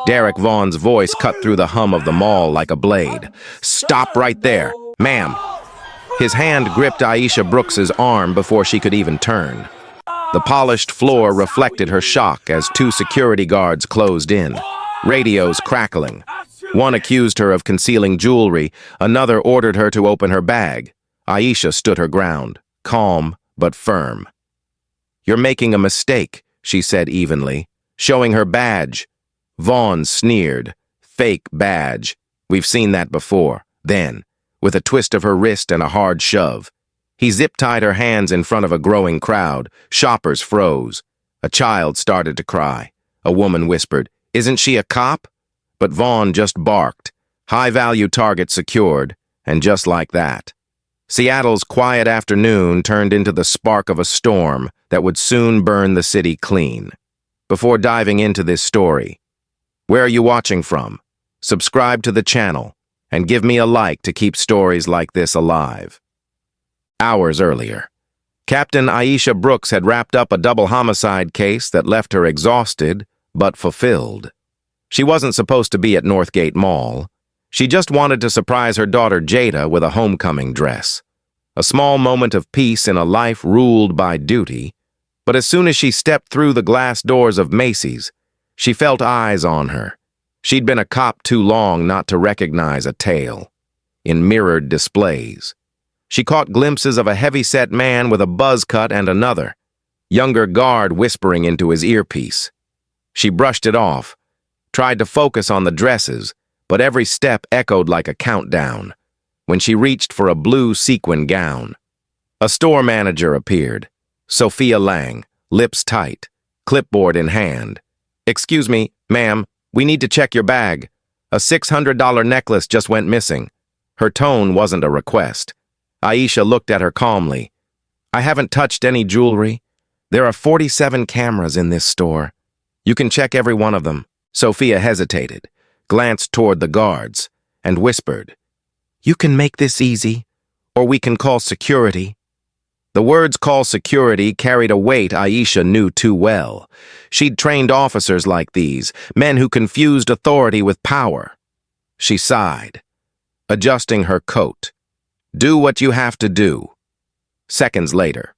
Derek Vaughn's voice cut through the hum of the mall like a blade. "Stop right there, ma'am." His hand gripped Aisha Brooks's arm before she could even turn. The polished floor reflected her shock as two security guards closed in, radios crackling. One accused her of concealing jewelry, another ordered her to open her bag. Aisha stood her ground, calm but firm. "You're making a mistake," she said evenly, showing her badge. Vaughn sneered. "Fake badge. We've seen that before." Then, with a twist of her wrist and a hard shove, he zip-tied her hands in front of a growing crowd. Shoppers froze. A child started to cry. A woman whispered, "Isn't she a cop?" But Vaughn just barked. High-value target secured, and just like that, Seattle's quiet afternoon turned into the spark of a storm that would soon burn the city clean. Before diving into this story, where are you watching from? Subscribe to the channel and give me a like to keep stories like this alive. Hours earlier, Captain Aisha Brooks had wrapped up a double homicide case that left her exhausted but fulfilled. She wasn't supposed to be at Northgate Mall. She just wanted to surprise her daughter Jada with a homecoming dress. A small moment of peace in a life ruled by duty, but as soon as she stepped through the glass doors of Macy's, she felt eyes on her. She'd been a cop too long not to recognize a tale. In mirrored displays, she caught glimpses of a heavy-set man with a buzz cut and another, younger guard whispering into his earpiece. She brushed it off, tried to focus on the dresses, but every step echoed like a countdown. When she reached for a blue sequin gown, a store manager appeared. Sophia Lang, lips tight, clipboard in hand. "Excuse me, ma'am, we need to check your bag. A $600 necklace just went missing." Her tone wasn't a request. Aisha looked at her calmly. "I haven't touched any jewelry. There are 47 cameras in this store. You can check every one of them." Sophia hesitated, glanced toward the guards, and whispered, "You can make this easy, or we can call security." The words "call security" carried a weight Aisha knew too well. She'd trained officers like these, men who confused authority with power. She sighed, adjusting her coat. "Do what you have to do." Seconds later,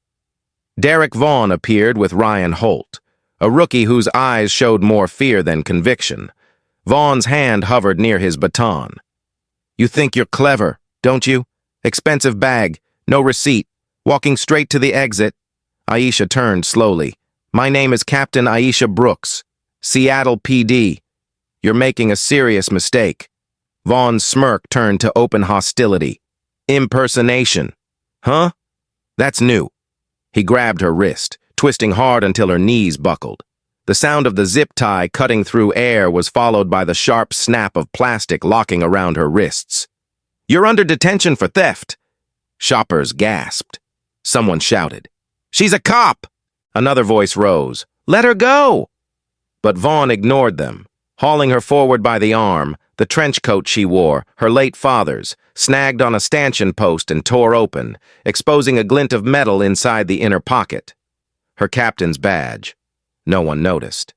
Derek Vaughn appeared with Ryan Holt, a rookie whose eyes showed more fear than conviction. Vaughn's hand hovered near his baton. "You think you're clever, don't you? Expensive bag, no receipt, walking straight to the exit." Aisha turned slowly. "My name is Captain Aisha Brooks, Seattle PD. You're making a serious mistake." Vaughn's smirk turned to open hostility. "Impersonation. Huh? That's new." He grabbed her wrist, twisting hard until her knees buckled. The sound of the zip tie cutting through air was followed by the sharp snap of plastic locking around her wrists. "You're under detention for theft." Shoppers gasped. Someone shouted, "She's a cop!" Another voice rose, "Let her go!" But Vaughn ignored them, hauling her forward by the arm. The trench coat she wore, her late father's, snagged on a stanchion post and tore open, exposing a glint of metal inside the inner pocket. Her captain's badge. No one noticed.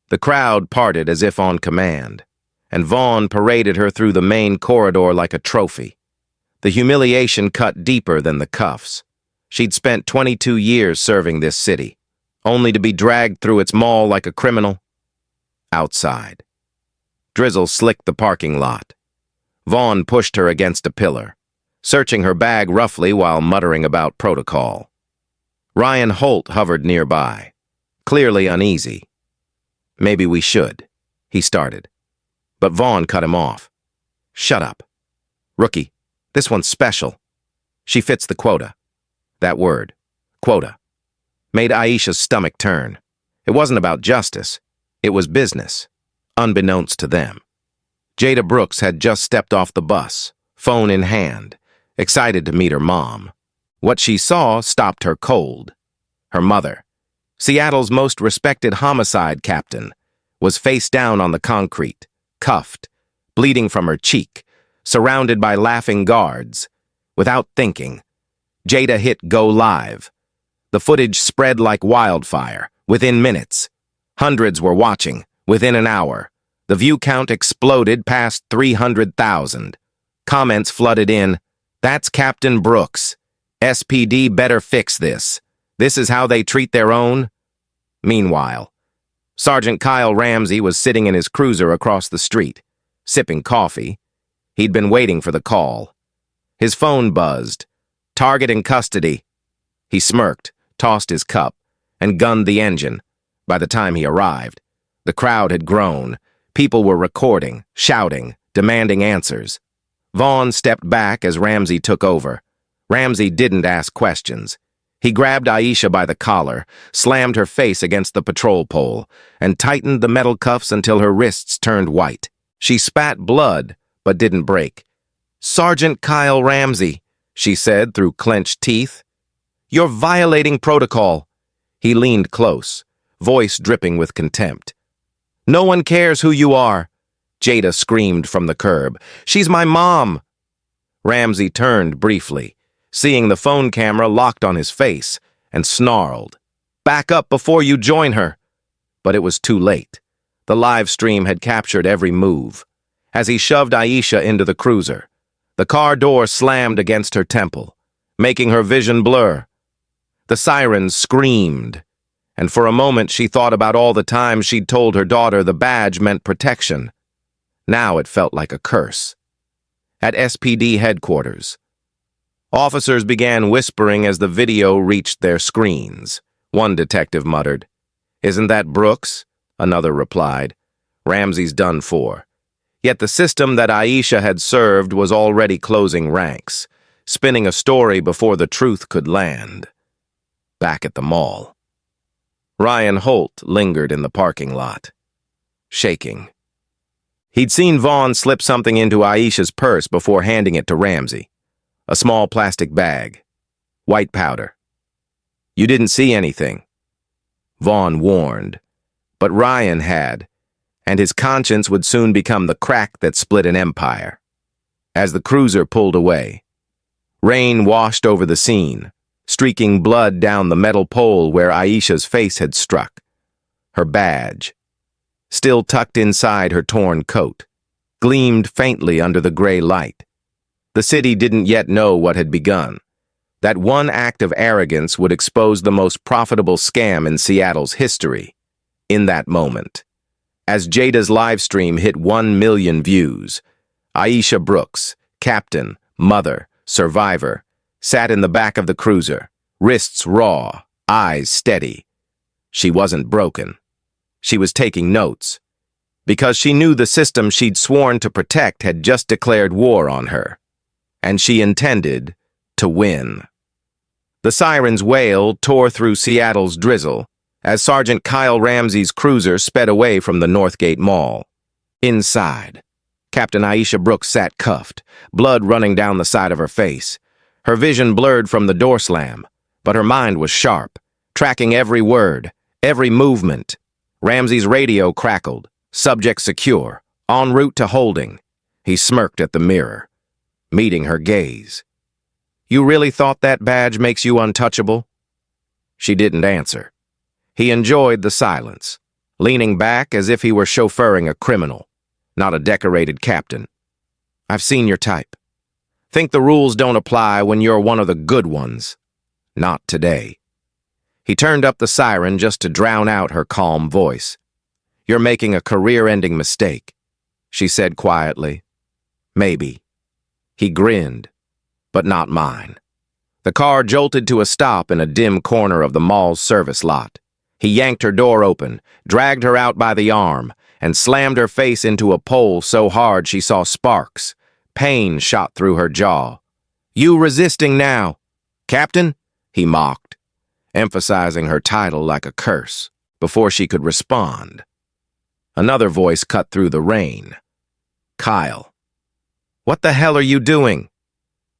The crowd parted as if on command, and Vaughn paraded her through the main corridor like a trophy. The humiliation cut deeper than the cuffs. She'd spent 22 years serving this city, only to be dragged through its mall like a criminal. Outside, drizzle slicked the parking lot. Vaughn pushed her against a pillar, searching her bag roughly while muttering about protocol. Ryan Holt hovered nearby, clearly uneasy. "Maybe we should," he started, but Vaughn cut him off. "Shut up. Rookie, this one's special. She fits the quota." That word, quota, made Aisha's stomach turn. It wasn't about justice. It was business, unbeknownst to them. Jada Brooks had just stepped off the bus, phone in hand, excited to meet her mom. What she saw stopped her cold. Her mother, Seattle's most respected homicide captain, was face down on the concrete, cuffed, bleeding from her cheek, surrounded by laughing guards. Without thinking, Jada hit go live. The footage spread like wildfire. Within minutes, hundreds were watching. Within an hour, The view count exploded past 300,000. Comments flooded in, "That's Captain Brooks. SPD better fix this. This is how they treat their own." Meanwhile, Sergeant Kyle Ramsey was sitting in his cruiser across the street, sipping coffee. He'd been waiting for the call. His phone buzzed. "Target in custody." He smirked, tossed his cup, and gunned the engine. By the time he arrived, the crowd had grown. People were recording, shouting, demanding answers. Vaughn stepped back as Ramsey took over. Ramsey didn't ask questions. He grabbed Aisha by the collar, slammed her face against the patrol pole, and tightened the metal cuffs until her wrists turned white. She spat blood, but didn't break. "Sergeant Kyle Ramsey," she said through clenched teeth. "You're violating protocol." He leaned close, voice dripping with contempt. "No one cares who you are," Jada screamed from the curb. "She's my mom." Ramsey turned briefly, seeing the phone camera locked on his face, and snarled, "Back up before you join her." But it was too late. The live stream had captured every move. As he shoved Aisha into the cruiser, the car door slammed against her temple, making her vision blur. The sirens screamed, and for a moment she thought about all the times she'd told her daughter the badge meant protection. Now it felt like a curse. At SPD headquarters, officers began whispering as the video reached their screens. One detective muttered, "Isn't that Brooks?" Another replied, "Ramsey's done for." Yet the system that Aisha had served was already closing ranks, spinning a story before the truth could land. Back at the mall, Ryan Holt lingered in the parking lot, shaking. He'd seen Vaughn slip something into Aisha's purse before handing it to Ramsey. A small plastic bag. White powder. "You didn't see anything," Vaughn warned. But Ryan had, and his conscience would soon become the crack that split an empire. As the cruiser pulled away, rain washed over the scene, streaking blood down the metal pole where Aisha's face had struck. Her badge, still tucked inside her torn coat, gleamed faintly under the gray light. The city didn't yet know what had begun. That one act of arrogance would expose the most profitable scam in Seattle's history. In that moment, as Jada's live stream hit 1 million views, Aisha Brooks, captain, mother, survivor, sat in the back of the cruiser, wrists raw, eyes steady. She wasn't broken. She was taking notes, because she knew the system she'd sworn to protect had just declared war on her, and she intended to win. The siren's wail tore through Seattle's drizzle as Sergeant Kyle Ramsey's cruiser sped away from the Northgate Mall. Inside, Captain Aisha Brooks sat cuffed, blood running down the side of her face. Her vision blurred from the door slam, but her mind was sharp, tracking every word, every movement. Ramsey's radio crackled, subject secure, en route to holding. He smirked at the mirror, meeting her gaze. "You really thought that badge makes you untouchable?" She didn't answer. He enjoyed the silence, leaning back as if he were chauffeuring a criminal, not a decorated captain. "I've seen your type. Think the rules don't apply when you're one of the good ones. Not today." He turned up the siren just to drown out her calm voice. "You're making a career-ending mistake," she said quietly. "Maybe." He grinned, but not mine. The car jolted to a stop in a dim corner of the mall's service lot. He yanked her door open, dragged her out by the arm, and slammed her face into a pole so hard she saw sparks. Pain shot through her jaw. "You resisting now, Captain?" he mocked, emphasizing her title like a curse before she could respond. Another voice cut through the rain. "Kyle, what the hell are you doing?"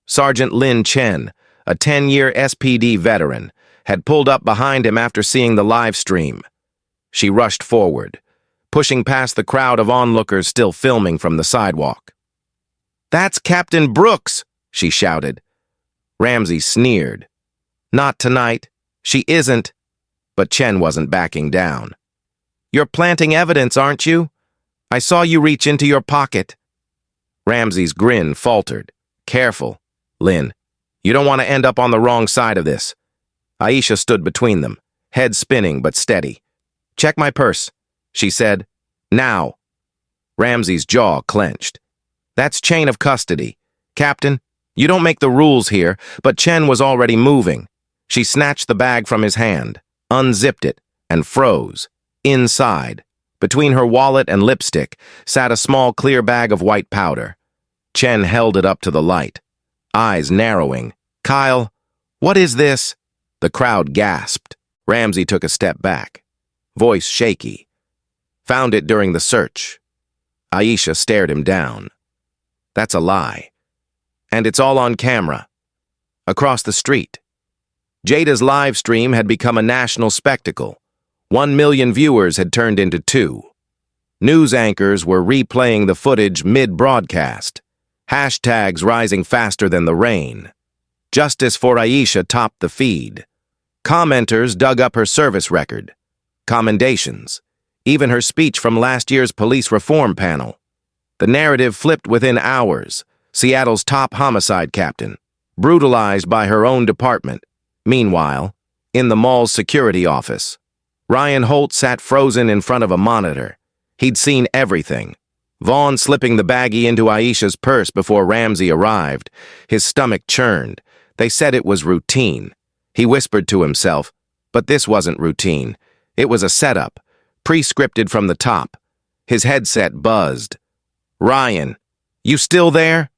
Sergeant Lin Chen, a 10-year SPD veteran, had pulled up behind him after seeing the live stream. She rushed forward, pushing past the crowd of onlookers still filming from the sidewalk. "That's Captain Brooks," she shouted. Ramsey sneered. "Not tonight. She isn't." But Chen wasn't backing down. "You're planting evidence, aren't you?" I saw you reach into your pocket. Ramsey's grin faltered. Careful, Lynn. You don't want to end up on the wrong side of this. Aisha stood between them, head spinning but steady. Check my purse, she said. Now. Ramsey's jaw clenched. That's chain of custody. Captain, you don't make the rules here, but Chen was already moving. She snatched the bag from his hand, unzipped it, and froze. Inside, between her wallet and lipstick, sat a small clear bag of white powder. Chen held it up to the light, eyes narrowing. Kyle, what is this? The crowd gasped. Ramsey took a step back, voice shaky. Found it during the search. Aisha stared him down. That's a lie. And it's all on camera. Across the street. Jada's live stream had become a national spectacle. 1 million viewers had turned into 2. News anchors were replaying the footage mid-broadcast. Hashtags rising faster than the rain. Justice for Aisha topped the feed. Commenters dug up her service record. Commendations. Even her speech from last year's police reform panel. The narrative flipped within hours. Seattle's top homicide captain, brutalized by her own department. Meanwhile, in the mall's security office, Ryan Holt sat frozen in front of a monitor. He'd seen everything. Vaughn slipping the baggie into Aisha's purse before Ramsey arrived. His stomach churned. They said it was routine. He whispered to himself, but this wasn't routine. It was a setup, pre-scripted from the top. His headset buzzed. Ryan, you still there?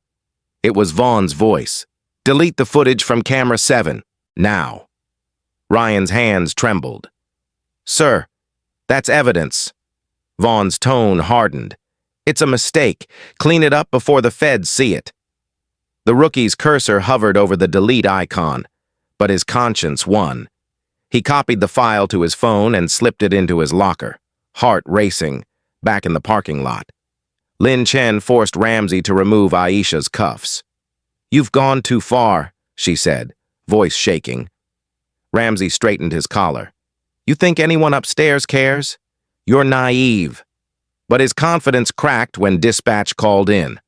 It was Vaughn's voice. Delete the footage from camera 7, now. Ryan's hands trembled. Sir, that's evidence. Vaughn's tone hardened. It's a mistake. Clean it up before the feds see it. The rookie's cursor hovered over the delete icon, but his conscience won. He copied the file to his phone and slipped it into his locker, heart racing, back in the parking lot. Lin Chen forced Ramsey to remove Aisha's cuffs. You've gone too far, she said, voice shaking. Ramsey straightened his collar. You think anyone upstairs cares? You're naive. But his confidence cracked when dispatch called in.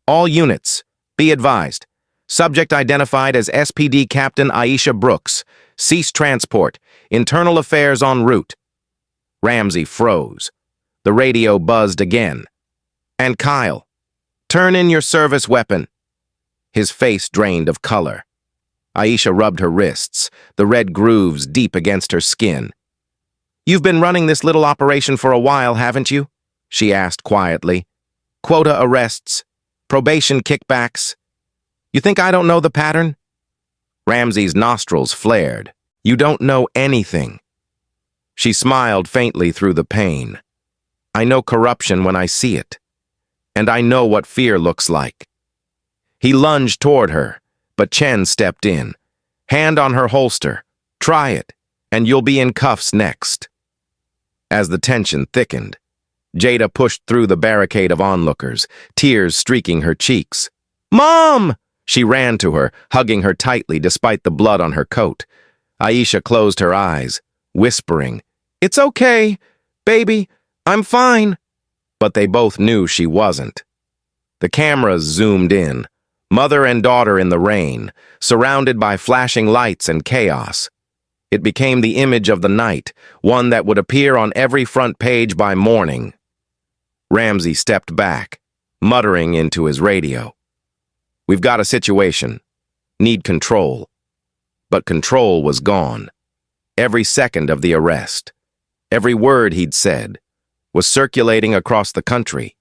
All units, be advised. Subject identified as SPD Captain Aisha Brooks. Cease transport. Internal affairs en route. Ramsey froze. The radio buzzed again. And Kyle, turn in your service weapon. His face drained of color. Aisha rubbed her wrists, the red grooves deep against her skin. You've been running this little operation for a while, haven't you? She asked quietly. Quota arrests, probation kickbacks. You think I don't know the pattern? Ramsey's nostrils flared. You don't know anything. She smiled faintly through the pain. I know corruption when I see it. And I know what fear looks like. He lunged toward her, but Chen stepped in. Hand on her holster. Try it, and you'll be in cuffs next. As the tension thickened, Jada pushed through the barricade of onlookers, tears streaking her cheeks. Mom! She ran to her, hugging her tightly despite the blood on her coat. Aisha closed her eyes, whispering, It's okay, baby, I'm fine. But they both knew she wasn't. The cameras zoomed in, mother and daughter in the rain, surrounded by flashing lights and chaos. It became the image of the night, one that would appear on every front page by morning. Ramsey stepped back, muttering into his radio. We've got a situation. Need control. But control was gone. Every second of the arrest, every word he'd said, was circulating across the country.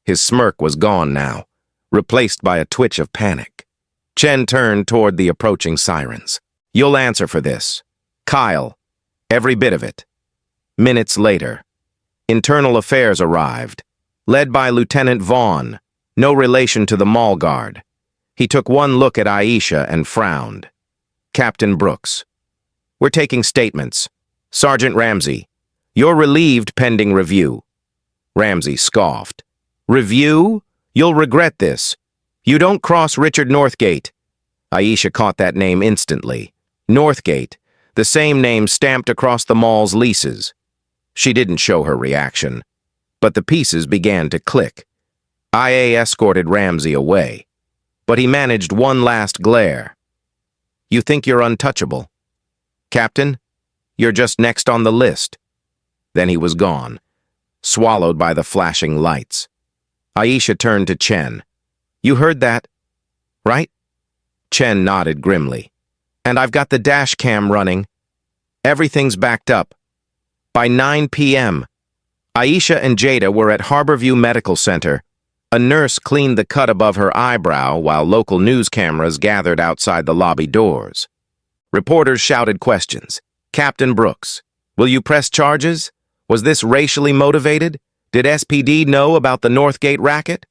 His smirk was gone now, replaced by a twitch of panic. Chen turned toward the approaching sirens. You'll answer for this. Kyle, every bit of it. Minutes later, Internal Affairs arrived, led by Lieutenant Vaughn, no relation to the mall guard. He took one look at Aisha and frowned. Captain Brooks. We're taking statements. Sergeant Ramsey, you're relieved pending review. Ramsey scoffed. Review? You'll regret this. You don't cross Richard Northgate. Aisha caught that name instantly. Northgate, the same name stamped across the mall's leases. She didn't show her reaction. But the pieces began to click. IA escorted Ramsey away, but he managed one last glare. "You think you're untouchable? Captain, you're just next on the list." Then he was gone, swallowed by the flashing lights. Aisha turned to Chen. "You heard that, right?" Chen nodded grimly. "And I've got the dash cam running. Everything's backed up. By 9 p.m., Aisha and Jada were at Harborview Medical Center. A nurse cleaned the cut above her eyebrow while local news cameras gathered outside the lobby doors. Reporters shouted questions. "Captain Brooks, will you press charges? Was this racially motivated? Did SPD know about the Northgate racket?"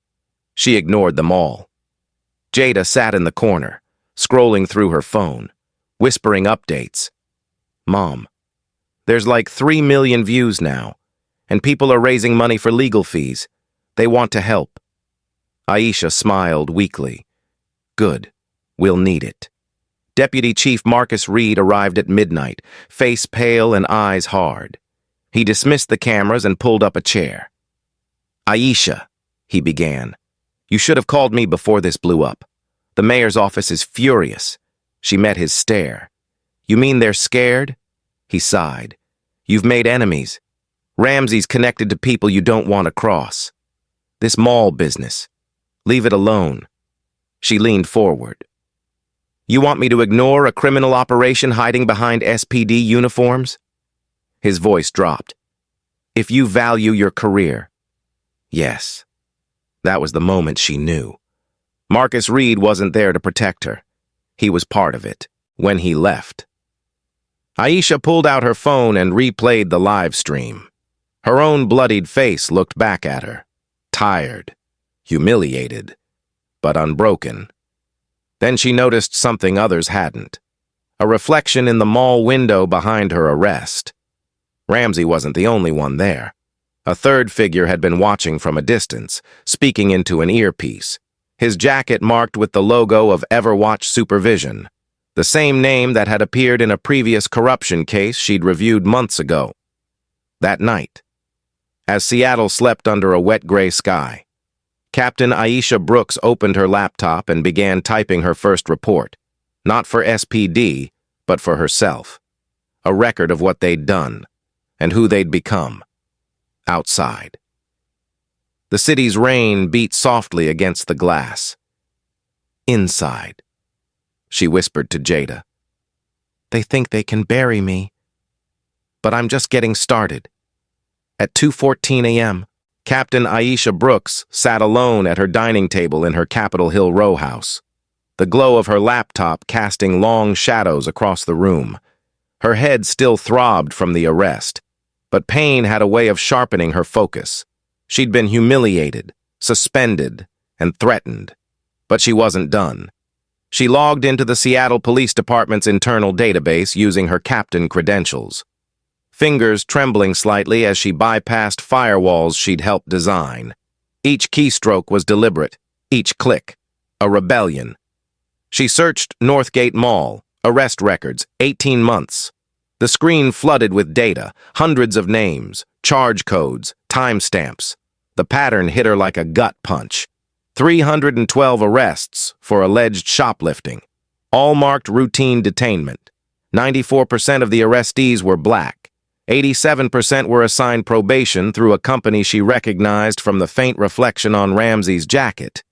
She ignored them all. Jada sat in the corner, scrolling through her phone, whispering updates. "Mom, there's like 3 million views now, and people are raising money for legal fees. They want to help." Aisha smiled weakly. "Good. We'll need it." Deputy Chief Marcus Reed arrived at midnight, face pale and eyes hard. He dismissed the cameras and pulled up a chair. "Aisha," he began, "you should have called me before this blew up. The mayor's office is furious." She met his stare. "You mean they're scared?" He sighed. "You've made enemies. Ramsey's connected to people you don't want to cross. This mall business. Leave it alone." She leaned forward. "You want me to ignore a criminal operation hiding behind SPD uniforms?" His voice dropped. "If you value your career." Yes. That was the moment she knew. Marcus Reed wasn't there to protect her. He was part of it when he left. Aisha pulled out her phone and replayed the live stream. Her own bloodied face looked back at her, tired, humiliated, but unbroken. Then she noticed something others hadn't. A reflection in the mall window behind her arrest. Ramsey wasn't the only one there. A third figure had been watching from a distance, speaking into an earpiece. His jacket marked with the logo of Everwatch Supervision, the same name that had appeared in a previous corruption case she'd reviewed months ago. That night, as Seattle slept under a wet gray sky, Captain Aisha Brooks opened her laptop and began typing her first report, not for SPD, but for herself. A record of what they'd done, and who they'd become. Outside. The city's rain beat softly against the glass. Inside. She whispered to Jada. "They think they can bury me. But I'm just getting started." At 2:14 a.m., Captain Aisha Brooks sat alone at her dining table in her Capitol Hill row house, the glow of her laptop casting long shadows across the room. Her head still throbbed from the arrest, but pain had a way of sharpening her focus. She'd been humiliated, suspended, and threatened, but she wasn't done. She logged into the Seattle Police Department's internal database using her captain credentials, fingers trembling slightly as she bypassed firewalls she'd helped design. Each keystroke was deliberate, each click, a rebellion. She searched Northgate Mall, arrest records, 18 months. The screen flooded with data, hundreds of names, charge codes, timestamps. The pattern hit her like a gut punch. 312 arrests for alleged shoplifting, all marked routine detainment. 94% of the arrestees were black. 87% were assigned probation through a company she recognized from the faint reflection on Ramsey's jacket.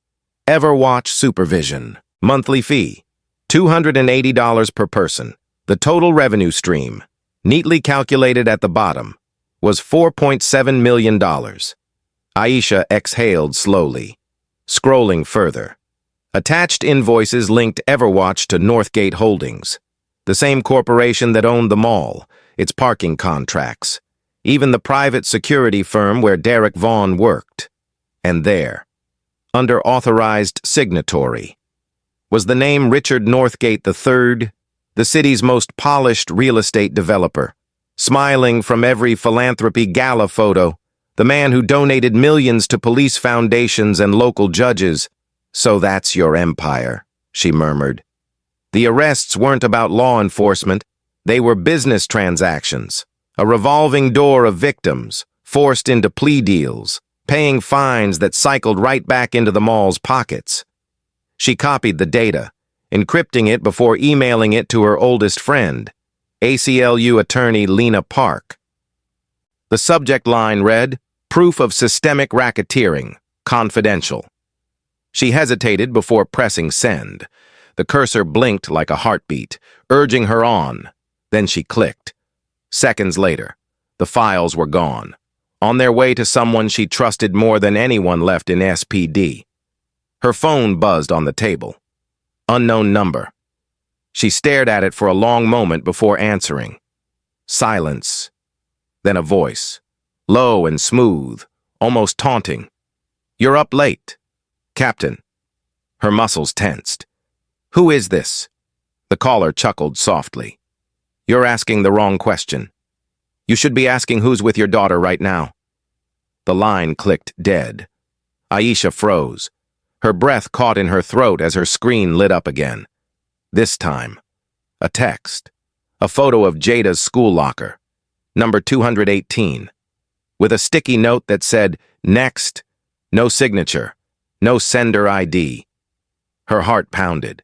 Everwatch Supervision. Monthly fee, $280 per person. The total revenue stream, neatly calculated at the bottom, was $4.7 million. Aisha exhaled slowly, scrolling further. Attached invoices linked Everwatch to Northgate Holdings, the same corporation that owned the mall, its parking contracts, even the private security firm where Derek Vaughn worked. And there, under authorized signatory, was the name Richard Northgate III, the city's most polished real estate developer, smiling from every philanthropy gala photo, the man who donated millions to police foundations and local judges. "So that's your empire," she murmured. The arrests weren't about law enforcement. They were business transactions, a revolving door of victims, forced into plea deals, paying fines that cycled right back into the mall's pockets. She copied the data, encrypting it before emailing it to her oldest friend, ACLU attorney Lena Park. The subject line read, "Proof of systemic racketeering, confidential." She hesitated before pressing send. The cursor blinked like a heartbeat, urging her on. Then she clicked. Seconds later, the files were gone, on their way to someone she trusted more than anyone left in SPD. Her phone buzzed on the table. Unknown number. She stared at it for a long moment before answering. Silence. Then a voice, low and smooth, almost taunting. "You're up late." "Captain." Her muscles tensed. "Who is this?" The caller chuckled softly. "You're asking the wrong question. You should be asking who's with your daughter right now." The line clicked dead. Aisha froze. Her breath caught in her throat as her screen lit up again. This time, a text. A photo of Jada's school locker, number 218, with a sticky note that said, "Next," no signature, no sender ID. Her heart pounded.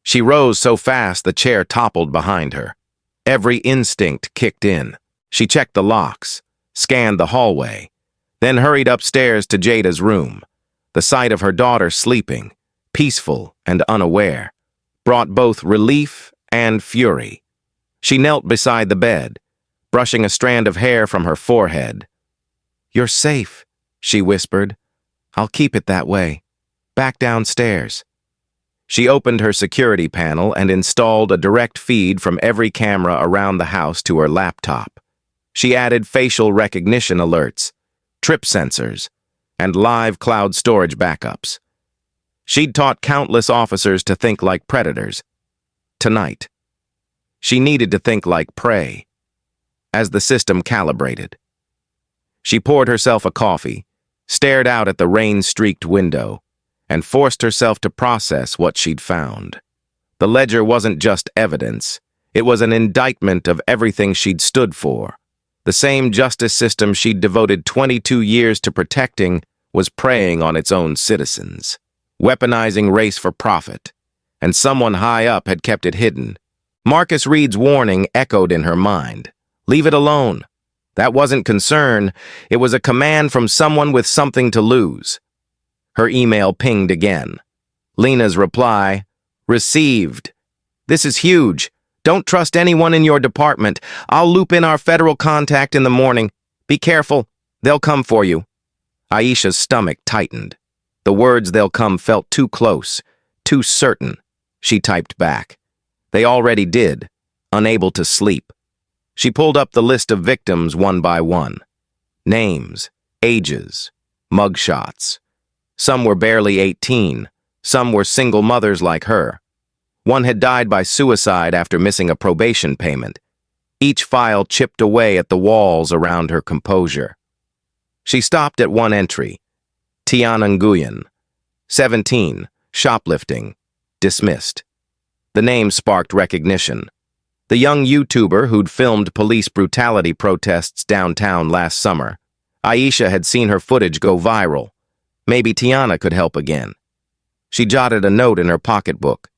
She rose so fast the chair toppled behind her. Every instinct kicked in. She checked the locks, scanned the hallway, then hurried upstairs to Jada's room. The sight of her daughter sleeping, peaceful and unaware, brought both relief and fury. She knelt beside the bed, brushing a strand of hair from her forehead. "You're safe," she whispered. "I'll keep it that way. Back downstairs." She opened her security panel and installed a direct feed from every camera around the house to her laptop. She added facial recognition alerts, trip sensors, and live cloud storage backups. She'd taught countless officers to think like predators. Tonight, she needed to think like prey, as the system calibrated. She poured herself a coffee, stared out at the rain-streaked window, and forced herself to process what she'd found. The ledger wasn't just evidence, it was an indictment of everything she'd stood for. The same justice system she'd devoted 22 years to protecting was preying on its own citizens, weaponizing race for profit, and someone high up had kept it hidden. Marcus Reed's warning echoed in her mind. Leave it alone. That wasn't concern, it was a command from someone with something to lose. Her email pinged again. Lena's reply, "Received. This is huge. Don't trust anyone in your department. I'll loop in our federal contact in the morning. Be careful. They'll come for you." Aisha's stomach tightened. The words "they'll come" felt too close, too certain. She typed back. They already did, unable to sleep. She pulled up the list of victims one by one. Names, ages, mugshots. Some were barely 18, some were single mothers like her. One had died by suicide after missing a probation payment. Each file chipped away at the walls around her composure. She stopped at one entry. Tiana Nguyen, 17, shoplifting, dismissed. The name sparked recognition. The young YouTuber who'd filmed police brutality protests downtown last summer. Aisha had seen her footage go viral. Maybe Tiana could help again. She jotted a note in her pocketbook.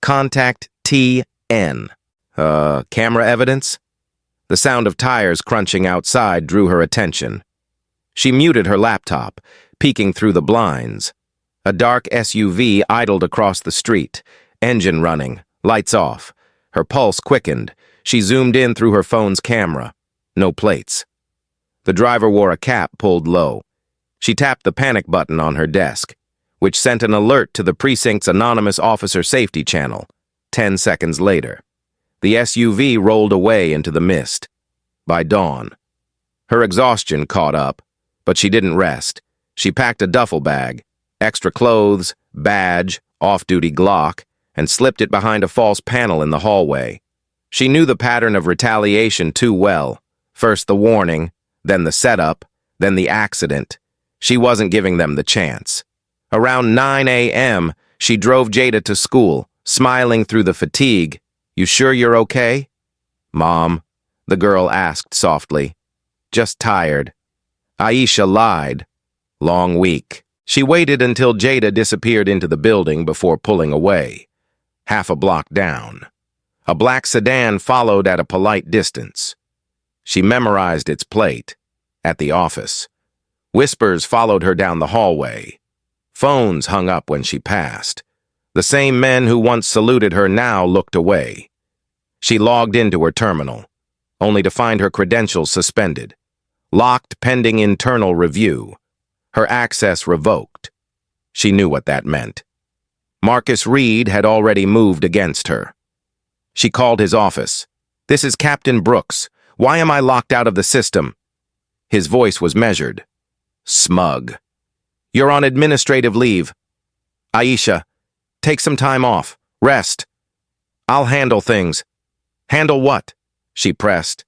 Contact TN. Camera evidence? The sound of tires crunching outside drew her attention. She muted her laptop, peeking through the blinds. A dark SUV idled across the street, engine running, lights off. Her pulse quickened. She zoomed in through her phone's camera. No plates. The driver wore a cap pulled low. She tapped the panic button on her desk, which sent an alert to the precinct's anonymous officer safety channel. 10 seconds later, the SUV rolled away into the mist. By dawn, her exhaustion caught up, but she didn't rest. She packed a duffel bag, extra clothes, badge, off-duty Glock, and slipped it behind a false panel in the hallway. She knew the pattern of retaliation too well. First the warning, then the setup, then the accident. She wasn't giving them the chance. Around 9 a.m., she drove Jada to school, smiling through the fatigue. "You sure you're okay?" "Mom," the girl asked softly. "Just tired." Aisha lied. Long week. She waited until Jada disappeared into the building before pulling away. Half a block down. A black sedan followed at a polite distance. She memorized its plate. At the office. Whispers followed her down the hallway. Phones hung up when she passed. The same men who once saluted her now looked away. She logged into her terminal, only to find her credentials suspended. Locked pending internal review. Her access revoked. She knew what that meant. Marcus Reed had already moved against her. She called his office. "This is Captain Brooks. Why am I locked out of the system?" His voice was measured. Smug. "You're on administrative leave. Aisha, take some time off. Rest. I'll handle things." "Handle what?" she pressed.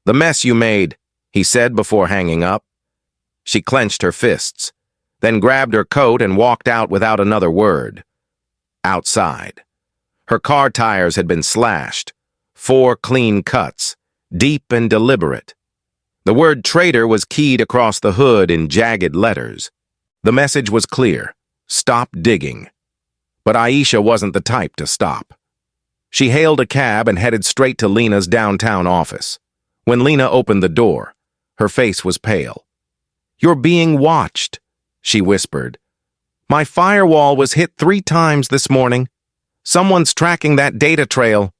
"The mess you made," he said before hanging up. She clenched her fists, then grabbed her coat and walked out without another word. Outside. Her car tires had been slashed. 4 clean cuts, deep and deliberate. The word traitor was keyed across the hood in jagged letters. The message was clear. Stop digging. But Aisha wasn't the type to stop. She hailed a cab and headed straight to Lena's downtown office. When Lena opened the door, her face was pale. "You're being watched," she whispered. "My firewall was hit 3 times this morning. Someone's tracking that data trail."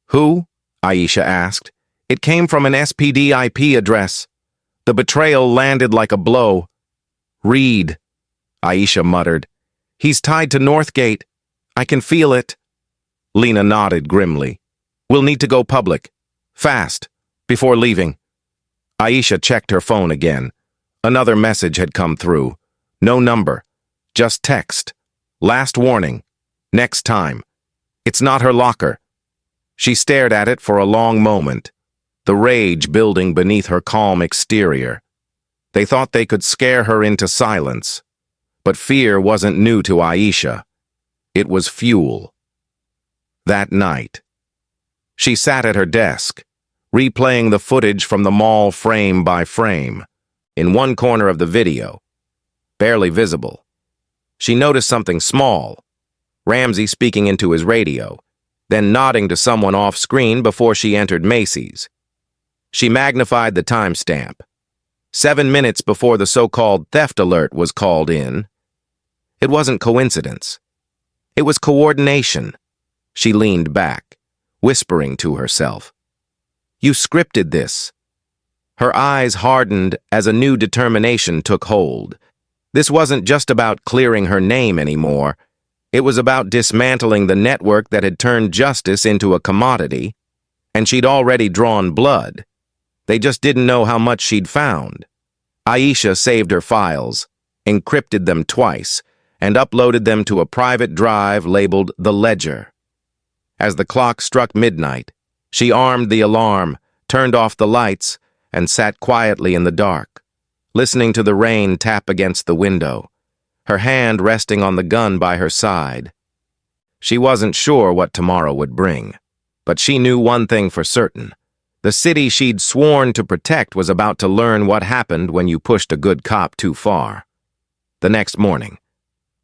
"Who?" Aisha asked. "It came from an SPD IP address." The betrayal landed like a blow. "Reed," Aisha muttered. "He's tied to Northgate. I can feel it." Lena nodded grimly. "We'll need to go public. Fast. Before leaving." Aisha checked her phone again. Another message had come through. No number. Just text. "Last warning. Next time." It's not her locker. She stared at it for a long moment, the rage building beneath her calm exterior. They thought they could scare her into silence. But fear wasn't new to Aisha. It was fuel. That night, she sat at her desk, replaying the footage from the mall frame by frame. In one corner of the video, barely visible, she noticed something small. Ramsey speaking into his radio, then nodding to someone off-screen before she entered Macy's. She magnified the timestamp. 7 minutes before the so-called theft alert was called in. It wasn't coincidence. It was coordination. She leaned back, whispering to herself. "You scripted this." Her eyes hardened as a new determination took hold. This wasn't just about clearing her name anymore. It was about dismantling the network that had turned justice into a commodity, and she'd already drawn blood. They just didn't know how much she'd found. Aisha saved her files, encrypted them twice, and uploaded them to a private drive labeled The Ledger. As the clock struck midnight, she armed the alarm, turned off the lights, and sat quietly in the dark, listening to the rain tap against the window, her hand resting on the gun by her side. She wasn't sure what tomorrow would bring, but she knew one thing for certain. The city she'd sworn to protect was about to learn what happened when you pushed a good cop too far. The next morning,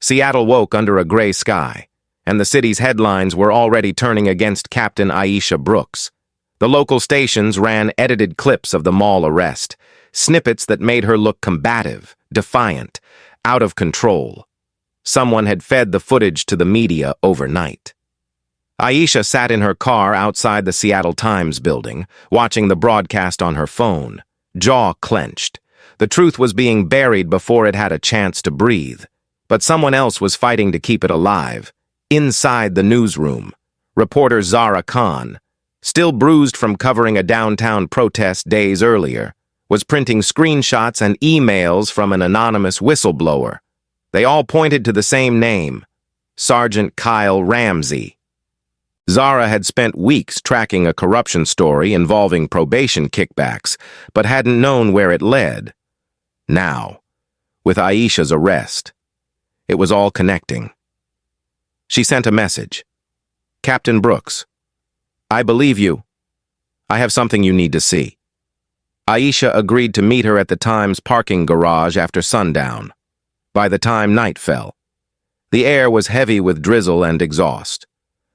Seattle woke under a gray sky, and the city's headlines were already turning against Captain Aisha Brooks. The local stations ran edited clips of the mall arrest, snippets that made her look combative, defiant, out of control. Someone had fed the footage to the media overnight. Aisha sat in her car outside the Seattle Times building, watching the broadcast on her phone, jaw clenched. The truth was being buried before it had a chance to breathe. But someone else was fighting to keep it alive. Inside the newsroom, reporter Zara Khan, still bruised from covering a downtown protest days earlier, was printing screenshots and emails from an anonymous whistleblower. They all pointed to the same name, Sergeant Kyle Ramsey. Zara had spent weeks tracking a corruption story involving probation kickbacks, but hadn't known where it led. Now, with Aisha's arrest, it was all connecting. She sent a message. "Captain Brooks, I believe you. I have something you need to see." Aisha agreed to meet her at the Times parking garage after sundown. By the time night fell, the air was heavy with drizzle and exhaust.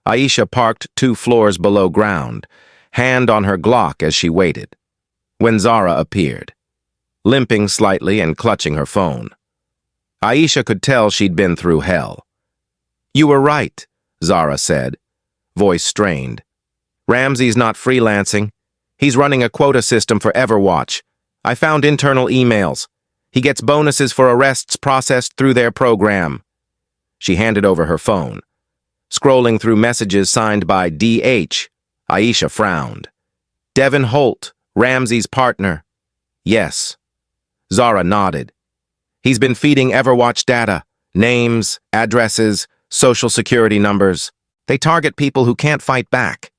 Aisha parked 2 floors below ground, hand on her Glock as she waited, when Zara appeared, limping slightly and clutching her phone. Aisha could tell she'd been through hell. "You were right," Zara said, voice strained. "Ramsey's not freelancing. He's running a quota system for Everwatch. I found internal emails. He gets bonuses for arrests processed through their program." She handed over her phone. Scrolling through messages signed by D.H., Aisha frowned. "Devin Holt, Ramsey's partner." "Yes." Zara nodded. "He's been feeding Everwatch data, names, addresses, social security numbers. They target people who can't fight back.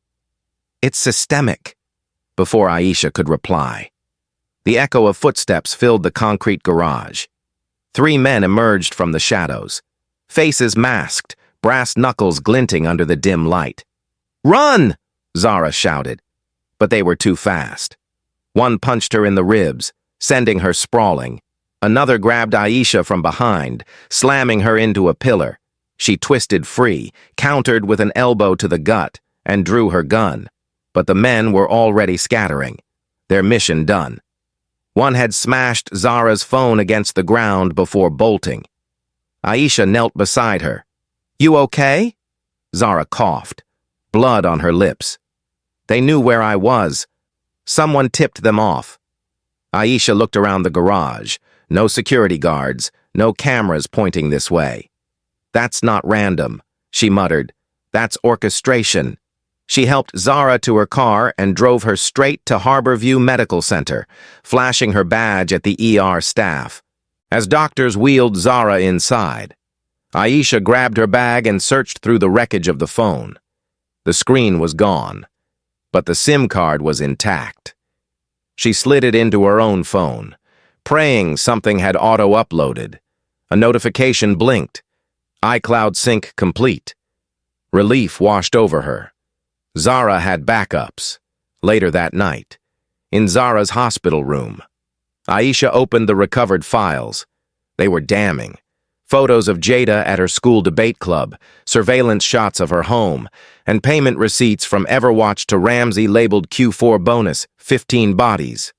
It's systemic." Before Aisha could reply, the echo of footsteps filled the concrete garage. 3 men emerged from the shadows, faces masked, brass knuckles glinting under the dim light. "Run!" Zara shouted, but they were too fast. One punched her in the ribs, sending her sprawling. Another grabbed Aisha from behind, slamming her into a pillar. She twisted free, countered with an elbow to the gut, and drew her gun. But the men were already scattering, their mission done. One had smashed Zara's phone against the ground before bolting. Aisha knelt beside her. "You okay?" Zara coughed, blood on her lips. "They knew where I was. Someone tipped them off." Aisha looked around the garage. No security guards, no cameras pointing this way. "That's not random," she muttered. "That's orchestration." She helped Zara to her car and drove her straight to Harborview Medical Center, flashing her badge at the ER staff. As doctors wheeled Zara inside, Aisha grabbed her bag and searched through the wreckage of the phone. The screen was gone, but the SIM card was intact. She slid it into her own phone, praying something had auto-uploaded. A notification blinked. iCloud sync complete. Relief washed over her. Zara had backups. Later that night, in Zara's hospital room, Aisha opened the recovered files. They were damning. Photos of Jada at her school debate club, surveillance shots of her home, and payment receipts from Everwatch to Ramsey labeled Q4 bonus, 15 bodies.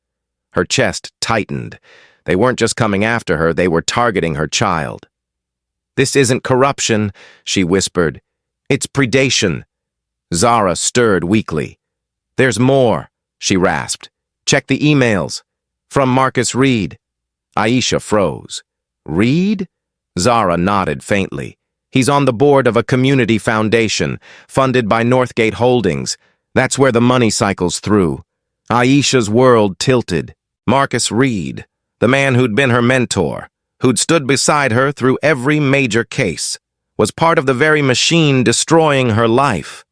Her chest tightened. They weren't just coming after her, they were targeting her child. "This isn't corruption," she whispered. "It's predation." Zara stirred weakly. "There's more," she rasped. "Check the emails." "From Marcus Reed." Aisha froze. "Reed?" Zara nodded faintly. "He's on the board of a community foundation, funded by Northgate Holdings. That's where the money cycles through." Aisha's world tilted. Marcus Reed, the man who'd been her mentor, who'd stood beside her through every major case, was part of the very machine destroying her life.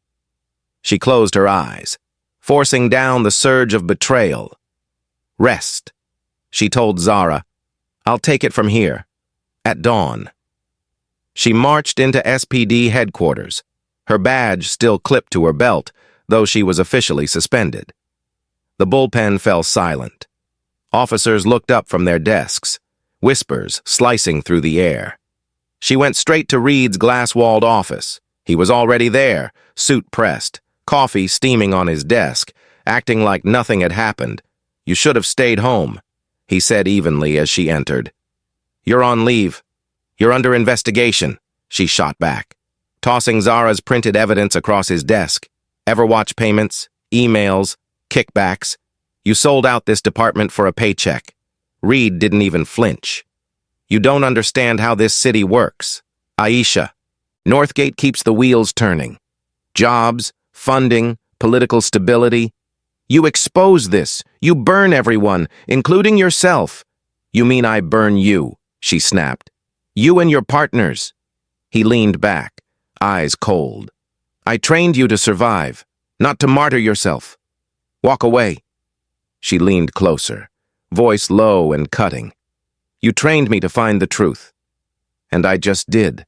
She closed her eyes, forcing down the surge of betrayal. "Rest," she told Zara. "I'll take it from here. At dawn." She marched into SPD headquarters, her badge still clipped to her belt, though she was officially suspended. The bullpen fell silent. Officers looked up from their desks, whispers slicing through the air. She went straight to Reed's glass-walled office. He was already there, suit pressed, coffee steaming on his desk, acting like nothing had happened. "You should have stayed home," he said evenly as she entered. "You're on leave. You're under investigation," she shot back, tossing Zara's printed evidence across his desk. Everwatch payments, emails, kickbacks. "You sold out this department for a paycheck." Reed didn't even flinch. "You don't understand how this city works. Aisha, Northgate keeps the wheels turning. Jobs, funding, political stability. You expose this. You burn everyone, including yourself." "You mean I burn you?" she snapped. "You and your partners." He leaned back, eyes cold. "I trained you to survive, not to martyr yourself. Walk away." She leaned closer, voice low and cutting. "You trained me to find the truth. And I just did."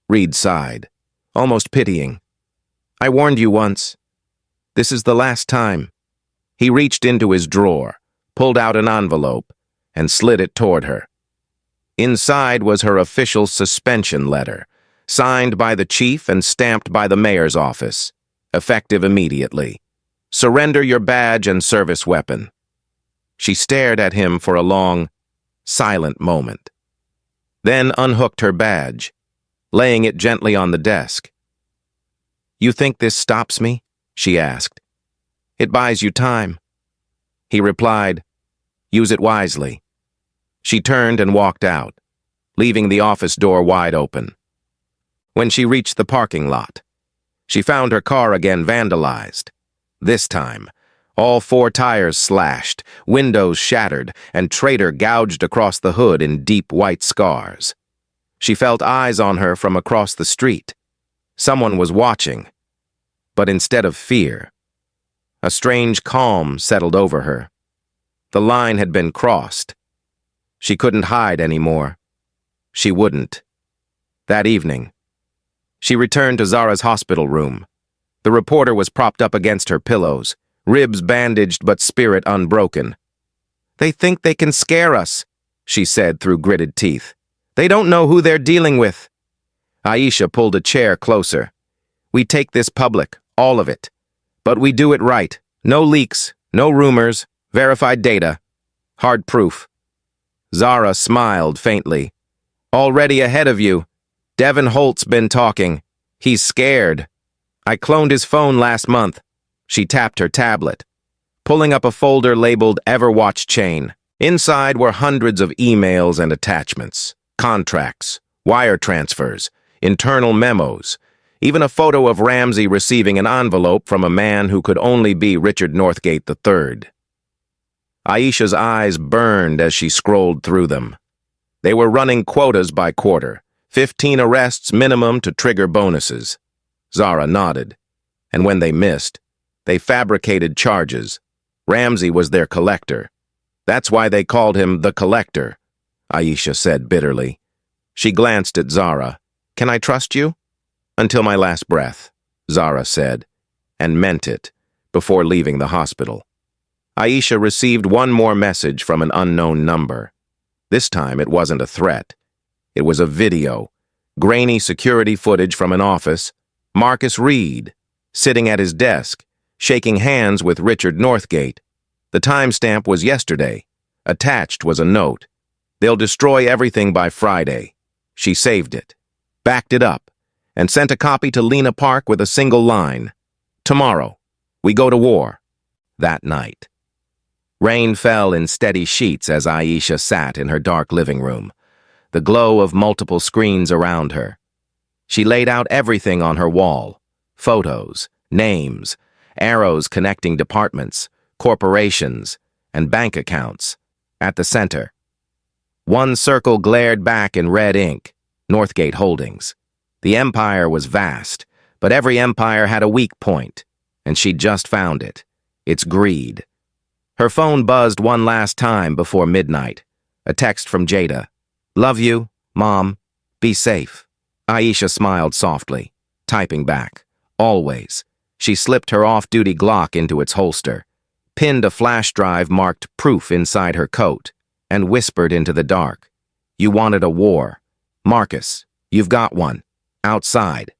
Reed sighed, almost pitying. "I warned you once. This is the last time." He reached into his drawer, pulled out an envelope, and slid it toward her. Inside was her official suspension letter, signed by the chief and stamped by the mayor's office, effective immediately. Surrender your badge and service weapon. She stared at him for a long, silent moment, then unhooked her badge, laying it gently on the desk. "You think this stops me?" she asked. "It buys you time." He replied, "Use it wisely." She turned and walked out, leaving the office door wide open. When she reached the parking lot, she found her car again vandalized. This time, all 4 tires slashed, windows shattered, and Traitor gouged across the hood in deep white scars. She felt eyes on her from across the street. Someone was watching, but instead of fear, a strange calm settled over her. The line had been crossed. She couldn't hide anymore. She wouldn't. That evening, she returned to Zara's hospital room. The reporter was propped up against her pillows, ribs bandaged but spirit unbroken. "They think they can scare us," she said through gritted teeth. "They don't know who they're dealing with." Aisha pulled a chair closer. "We take this public, all of it. But we do it right. No leaks, no rumors, verified data. Hard proof." Zara smiled faintly. "Already ahead of you. Devin Holt's been talking. He's scared. I cloned his phone last month." She tapped her tablet, pulling up a folder labeled Everwatch Chain. Inside were hundreds of emails and attachments, contracts, wire transfers, internal memos, even a photo of Ramsey receiving an envelope from a man who could only be Richard Northgate III. Aisha's eyes burned as she scrolled through them. They were running quotas by quarter, 15 arrests minimum to trigger bonuses. Zara nodded, and when they missed, they fabricated charges. Ramsey was their collector. "That's why they called him the Collector," Aisha said bitterly. She glanced at Zara. "Can I trust you?" "Until my last breath," Zara said, and meant it, before leaving the hospital. Aisha received one more message from an unknown number. This time it wasn't a threat. It was a video, grainy security footage from an office. Marcus Reed, sitting at his desk, shaking hands with Richard Northgate. The timestamp was yesterday. Attached was a note. "They'll destroy everything by Friday." She saved it, backed it up, and sent a copy to Lena Park with a single line. "Tomorrow, we go to war." That night, rain fell in steady sheets as Aisha sat in her dark living room, the glow of multiple screens around her. She laid out everything on her wall: photos, names, arrows connecting departments, corporations, and bank accounts. At the center, one circle glared back in red ink: Northgate Holdings. The empire was vast, but every empire had a weak point, and she'd just found it: its greed. Her phone buzzed one last time before midnight. A text from Jada. "Love you, Mom. Be safe." Aisha smiled softly, typing back. "Always." She slipped her off-duty Glock into its holster, pinned a flash drive marked Proof inside her coat, and whispered into the dark. "You wanted a war. Marcus, you've got one." Outside,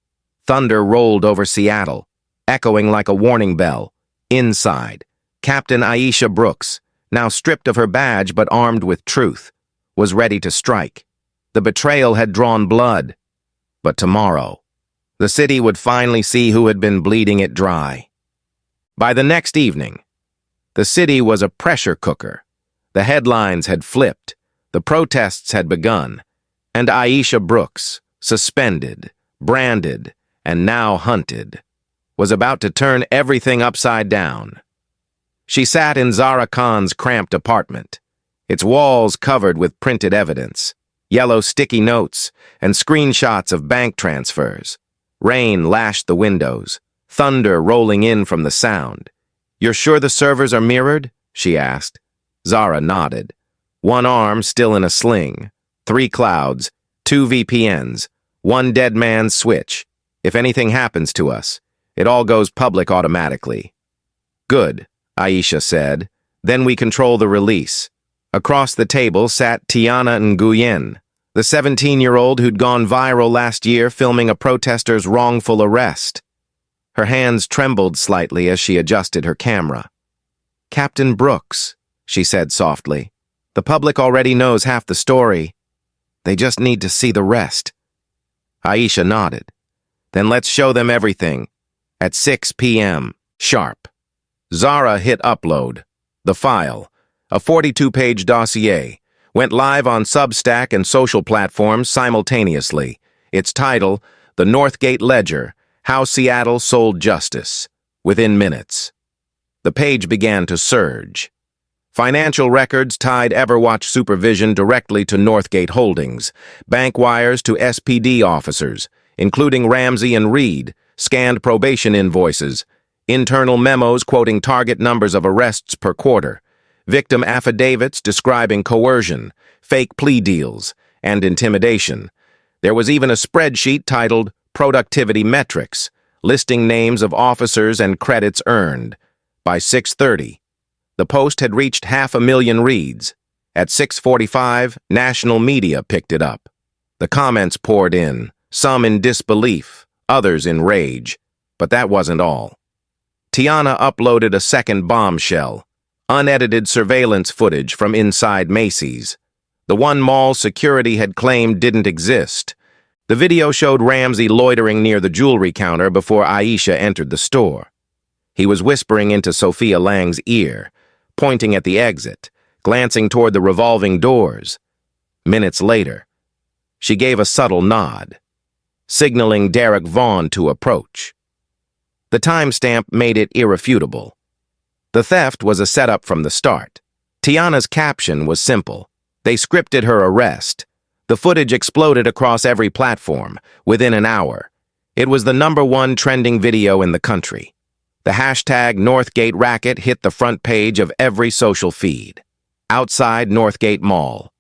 thunder rolled over Seattle, echoing like a warning bell. Inside, Captain Aisha Brooks, now stripped of her badge but armed with truth, was ready to strike. The betrayal had drawn blood. But tomorrow, the city would finally see who had been bleeding it dry. By the next evening, the city was a pressure cooker. The headlines had flipped, the protests had begun, and Aisha Brooks, suspended, branded, and now hunted, was about to turn everything upside down. She sat in Zara Khan's cramped apartment, its walls covered with printed evidence, yellow sticky notes, and screenshots of bank transfers. Rain lashed the windows, thunder rolling in from the sound. "You're sure the servers are mirrored?" she asked. Zara nodded. One arm still in a sling, 3 clouds, 2 VPNs, 1 dead man's switch. If anything happens to us, it all goes public automatically. "Good," Aisha said, Then we control the release. Across the table sat Tiana Nguyen, the 17-year-old who'd gone viral last year filming a protester's wrongful arrest. Her hands trembled slightly as she adjusted her camera. "Captain Brooks," she said softly. "The public already knows half the story. They just need to see the rest." Aisha nodded. "Then let's show them everything. At 6 p.m. sharp." Zara hit upload. The file, a 42-page dossier, went live on Substack and social platforms simultaneously. Its title, The Northgate Ledger, How Seattle Sold Justice, within minutes. The page began to surge. Financial records tied Everwatch supervision directly to Northgate Holdings, bank wires to SPD officers, including Ramsey and Reed, scanned probation invoices, internal memos quoting target numbers of arrests per quarter, victim affidavits describing coercion, fake plea deals, and intimidation. There was even a spreadsheet titled Productivity Metrics, listing names of officers and credits earned. By 6:30, the post had reached 500,000 reads. At 6:45, national media picked it up. The comments poured in, some in disbelief, others in rage. But that wasn't all. Tiana uploaded a second bombshell, unedited surveillance footage from inside Macy's. The one mall security had claimed didn't exist. The video showed Ramsey loitering near the jewelry counter before Aisha entered the store. He was whispering into Sophia Lang's ear, pointing at the exit, glancing toward the revolving doors. Minutes later, she gave a subtle nod, signaling Derek Vaughn to approach. The timestamp made it irrefutable. The theft was a setup from the start. Tiana's caption was simple. They scripted her arrest. The footage exploded across every platform within an hour. It was the #1 trending video in the country. The hashtag Northgate Racket hit the front page of every social feed. Outside Northgate Mall,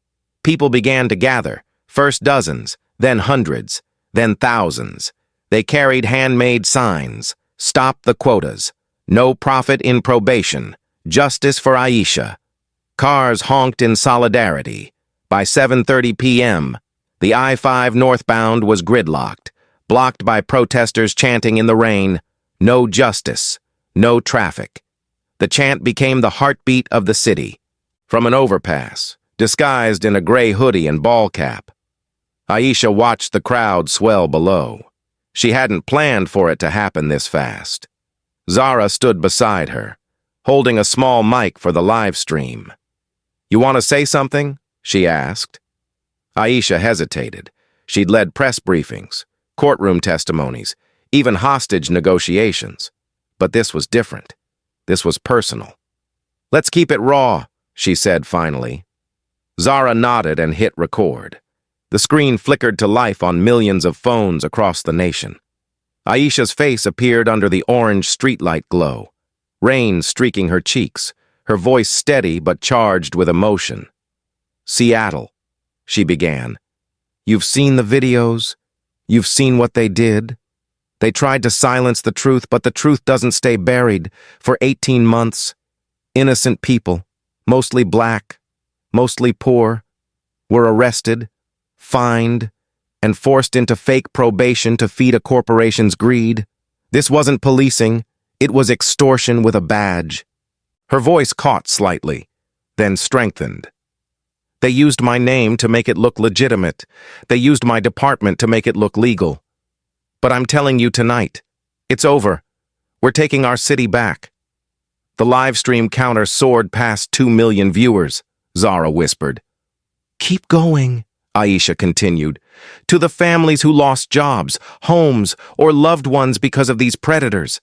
people began to gather, first dozens, then hundreds, then thousands. They carried handmade signs, "Stop the quotas," "No profit in probation," "Justice for Aisha." Cars honked in solidarity. By 7:30 p.m., the I-5 northbound was gridlocked, blocked by protesters chanting in the rain, "No justice, no traffic." The chant became the heartbeat of the city. From an overpass, disguised in a gray hoodie and ball cap, Aisha watched the crowd swell below. She hadn't planned for it to happen this fast. Zara stood beside her, holding a small mic for the live stream. "You want to say something?" she asked. Aisha hesitated. She'd led press briefings, courtroom testimonies, even hostage negotiations. But this was different. This was personal. "Let's keep it raw," she said finally. Zara nodded and hit record. The screen flickered to life on millions of phones across the nation. Aisha's face appeared under the orange streetlight glow, rain streaking her cheeks, her voice steady but charged with emotion. "Seattle," she began. "You've seen the videos. You've seen what they did. They tried to silence the truth, but the truth doesn't stay buried. For 18 months, innocent people, mostly black, mostly poor, were arrested, fined, and forced into fake probation to feed a corporation's greed. This wasn't policing, it was extortion with a badge." Her voice caught slightly, then strengthened. "They used my name to make it look legitimate. They used my department to make it look legal. But I'm telling you tonight, it's over. We're taking our city back." The live stream counter soared past 2 million viewers, Zara whispered. "Keep going," Aisha continued. "To the families who lost jobs, homes, or loved ones because of these predators.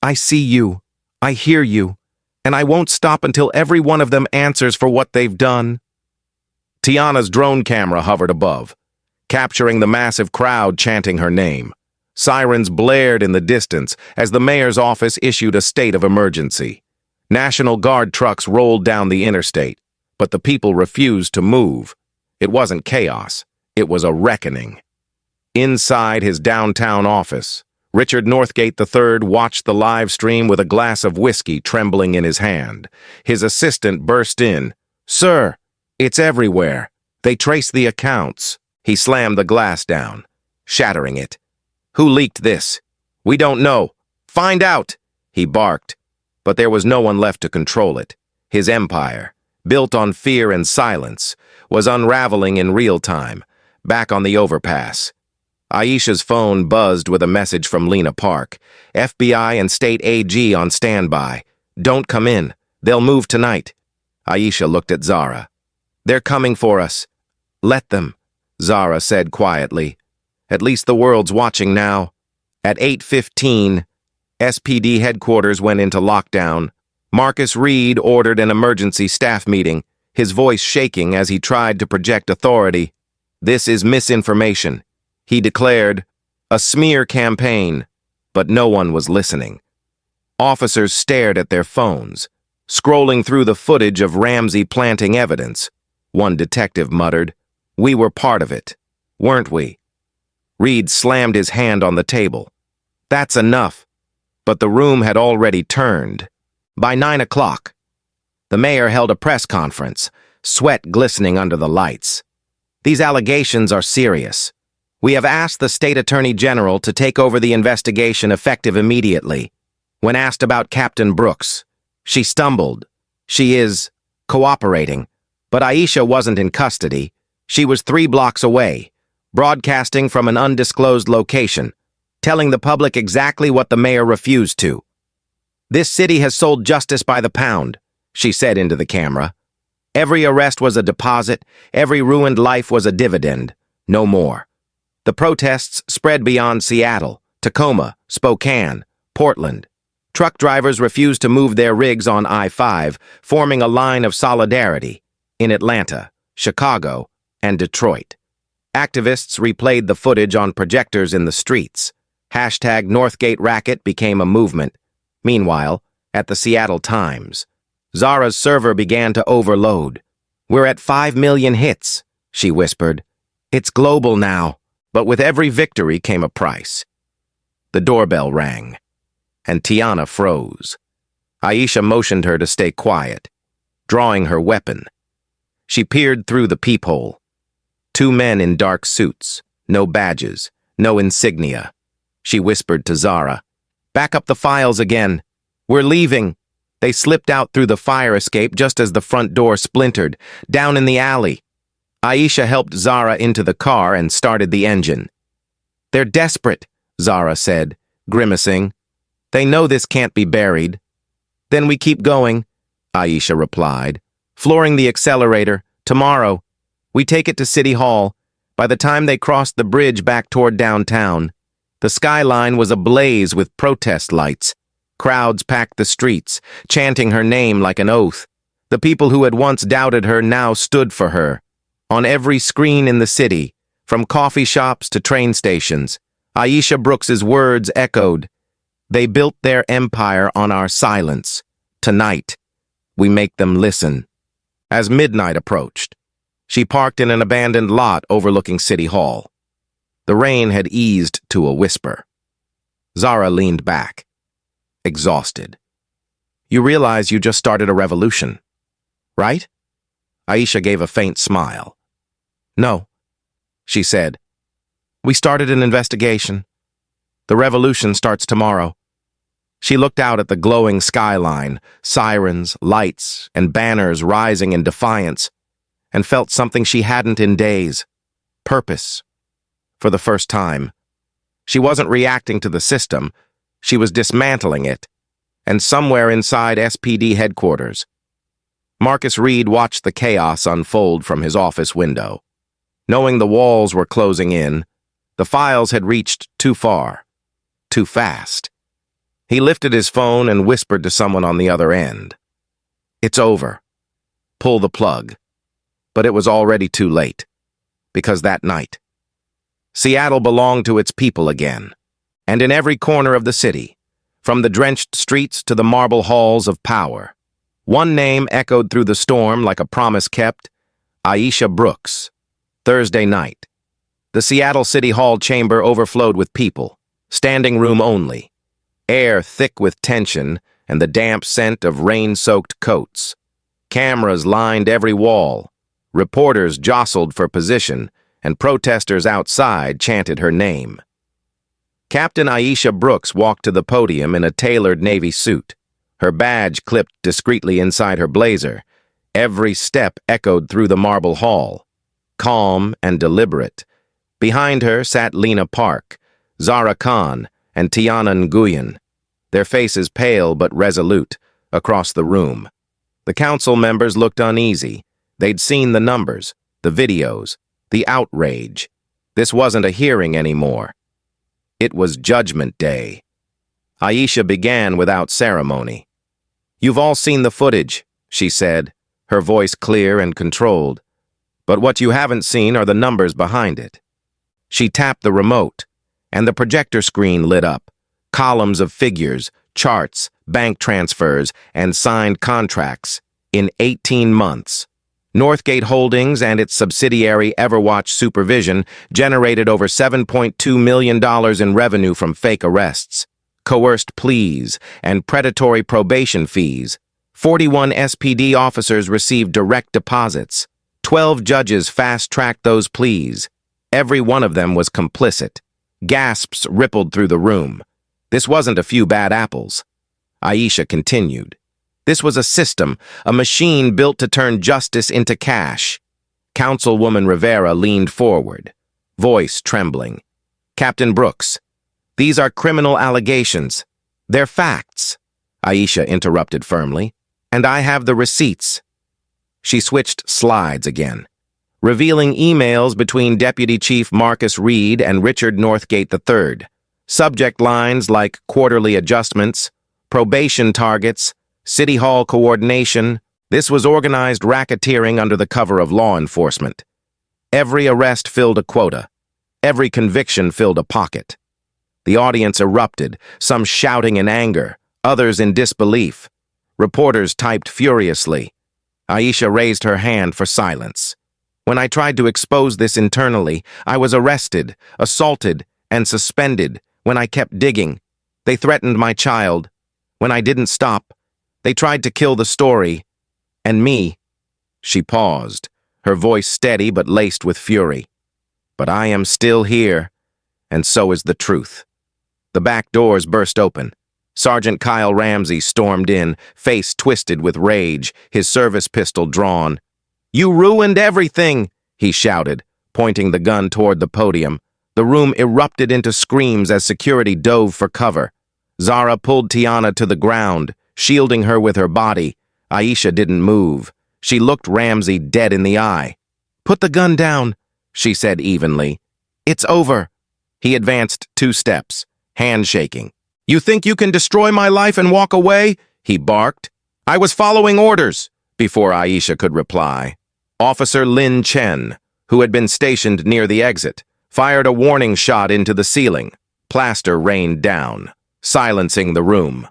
I see you, I hear you, and I won't stop until every one of them answers for what they've done." Tiana's drone camera hovered above, capturing the massive crowd chanting her name. Sirens blared in the distance as the mayor's office issued a state of emergency. National Guard trucks rolled down the interstate, but the people refused to move. It wasn't chaos, it was a reckoning. Inside his downtown office, Richard Northgate III watched the live stream with a glass of whiskey trembling in his hand. His assistant burst in. "Sir, it's everywhere. They trace the accounts." He slammed the glass down, shattering it. "Who leaked this?" "We don't know." "Find out!" he barked. But there was no one left to control it. His empire, built on fear and silence, was unraveling in real time, back on the overpass. Aisha's phone buzzed with a message from Lena Park. "FBI and state AG on standby. Don't come in. They'll move tonight." Aisha looked at Zara. "They're coming for us." "Let them," Zara said quietly. "At least the world's watching now." At 8:15, SPD headquarters went into lockdown. Marcus Reed ordered an emergency staff meeting, his voice shaking as he tried to project authority. "This is misinformation," he declared, "a smear campaign," but no one was listening. Officers stared at their phones, scrolling through the footage of Ramsey planting evidence. One detective muttered, "We were part of it, weren't we?" Reed slammed his hand on the table. "That's enough." But the room had already turned. By 9 o'clock, the mayor held a press conference, sweat glistening under the lights. "These allegations are serious. We have asked the state attorney general to take over the investigation effective immediately." When asked about Captain Brooks, she stumbled. "She is cooperating." But Aisha wasn't in custody. She was 3 blocks away, broadcasting from an undisclosed location, telling the public exactly what the mayor refused to. "This city has sold justice by the pound," she said into the camera. "Every arrest was a deposit, every ruined life was a dividend. No more." The protests spread beyond Seattle, Tacoma, Spokane, Portland. Truck drivers refused to move their rigs on I-5, forming a line of solidarity in Atlanta, Chicago, and Detroit. Activists replayed the footage on projectors in the streets. Hashtag Northgate Racket became a movement. Meanwhile, at the Seattle Times, Zara's server began to overload. "We're at 5 million hits," she whispered. "It's global now." But with every victory came a price. The doorbell rang, and Tiana froze. Aisha motioned her to stay quiet, drawing her weapon. She peered through the peephole. 2 men in dark suits, no badges, no insignia. She whispered to Zara, "Back up the files again. We're leaving." They slipped out through the fire escape just as the front door splintered, down in the alley. Aisha helped Zara into the car and started the engine. "They're desperate," Zara said, grimacing. "They know this can't be buried." "Then we keep going," Aisha replied, flooring the accelerator. "Tomorrow, we take it to City Hall." By the time they crossed the bridge back toward downtown, the skyline was ablaze with protest lights. Crowds packed the streets, chanting her name like an oath. The people who had once doubted her now stood for her. On every screen in the city, from coffee shops to train stations, Aisha Brooks's words echoed. "They built their empire on our silence. Tonight, we make them listen." As midnight approached, she parked in an abandoned lot overlooking City Hall. The rain had eased to a whisper. Zara leaned back, exhausted. "You realize you just started a revolution, right?" Aisha gave a faint smile. "No," she said. "We started an investigation. The revolution starts tomorrow." She looked out at the glowing skyline, sirens, lights, and banners rising in defiance, and felt something she hadn't in days: purpose. For the first time, she wasn't reacting to the system, she was dismantling it, and somewhere inside SPD headquarters, Marcus Reed watched the chaos unfold from his office window. Knowing the walls were closing in, the files had reached too far, too fast. He lifted his phone and whispered to someone on the other end. "It's over. Pull the plug." But it was already too late, because that night, Seattle belonged to its people again, and in every corner of the city, from the drenched streets to the marble halls of power, one name echoed through the storm like a promise kept: Aisha Brooks. Thursday night, the Seattle City Hall chamber overflowed with people. Standing room only. Air thick with tension and the damp scent of rain-soaked coats. Cameras lined every wall. Reporters jostled for position, and protesters outside chanted her name. Captain Aisha Brooks walked to the podium in a tailored navy suit, her badge clipped discreetly inside her blazer. Every step echoed through the marble hall, calm and deliberate. Behind her sat Lena Park, Zara Khan, and Tiana Nguyen, their faces pale but resolute, across the room. The council members looked uneasy. They'd seen the numbers, the videos, the outrage. This wasn't a hearing anymore. It was Judgment Day. Aisha began without ceremony. "You've all seen the footage," she said, her voice clear and controlled. "But what you haven't seen are the numbers behind it." She tapped the remote, and the projector screen lit up. Columns of figures, charts, bank transfers, and signed contracts. In 18 months, Northgate Holdings and its subsidiary Everwatch Supervision generated over $7.2 million in revenue from fake arrests, coerced pleas, and predatory probation fees. 41 SPD officers received direct deposits. 12 judges fast-tracked those pleas. Every one of them was complicit. Gasps rippled through the room. This wasn't a few bad apples. Aisha continued. This was a system, a machine built to turn justice into cash. Councilwoman Rivera leaned forward, voice trembling. "Captain Brooks, these are criminal allegations. They're facts," Aisha interrupted firmly. "And I have the receipts." She switched slides again, revealing emails between Deputy Chief Marcus Reed and Richard Northgate III. Subject lines like quarterly adjustments, probation targets, City Hall coordination. This was organized racketeering under the cover of law enforcement. Every arrest filled a quota. Every conviction filled a pocket. The audience erupted, some shouting in anger, others in disbelief. Reporters typed furiously. Aisha raised her hand for silence. "When I tried to expose this internally, I was arrested, assaulted, and suspended. When I kept digging, they threatened my child. When I didn't stop, they tried to kill the story. And me." She paused, her voice steady but laced with fury. "But I am still here, and so is the truth." The back doors burst open. Sergeant Kyle Ramsey stormed in, face twisted with rage, his service pistol drawn. "You ruined everything," he shouted, pointing the gun toward the podium. The room erupted into screams as security dove for cover. Zara pulled Tiana to the ground, shielding her with her body. Aisha didn't move. She looked Ramsey dead in the eye. "Put the gun down," she said evenly. "It's over." He advanced 2 steps, hand shaking. "You think you can destroy my life and walk away?" he barked. "I was following orders," before Aisha could reply. Officer Lin Chen, who had been stationed near the exit, fired a warning shot into the ceiling. Plaster rained down, silencing the room.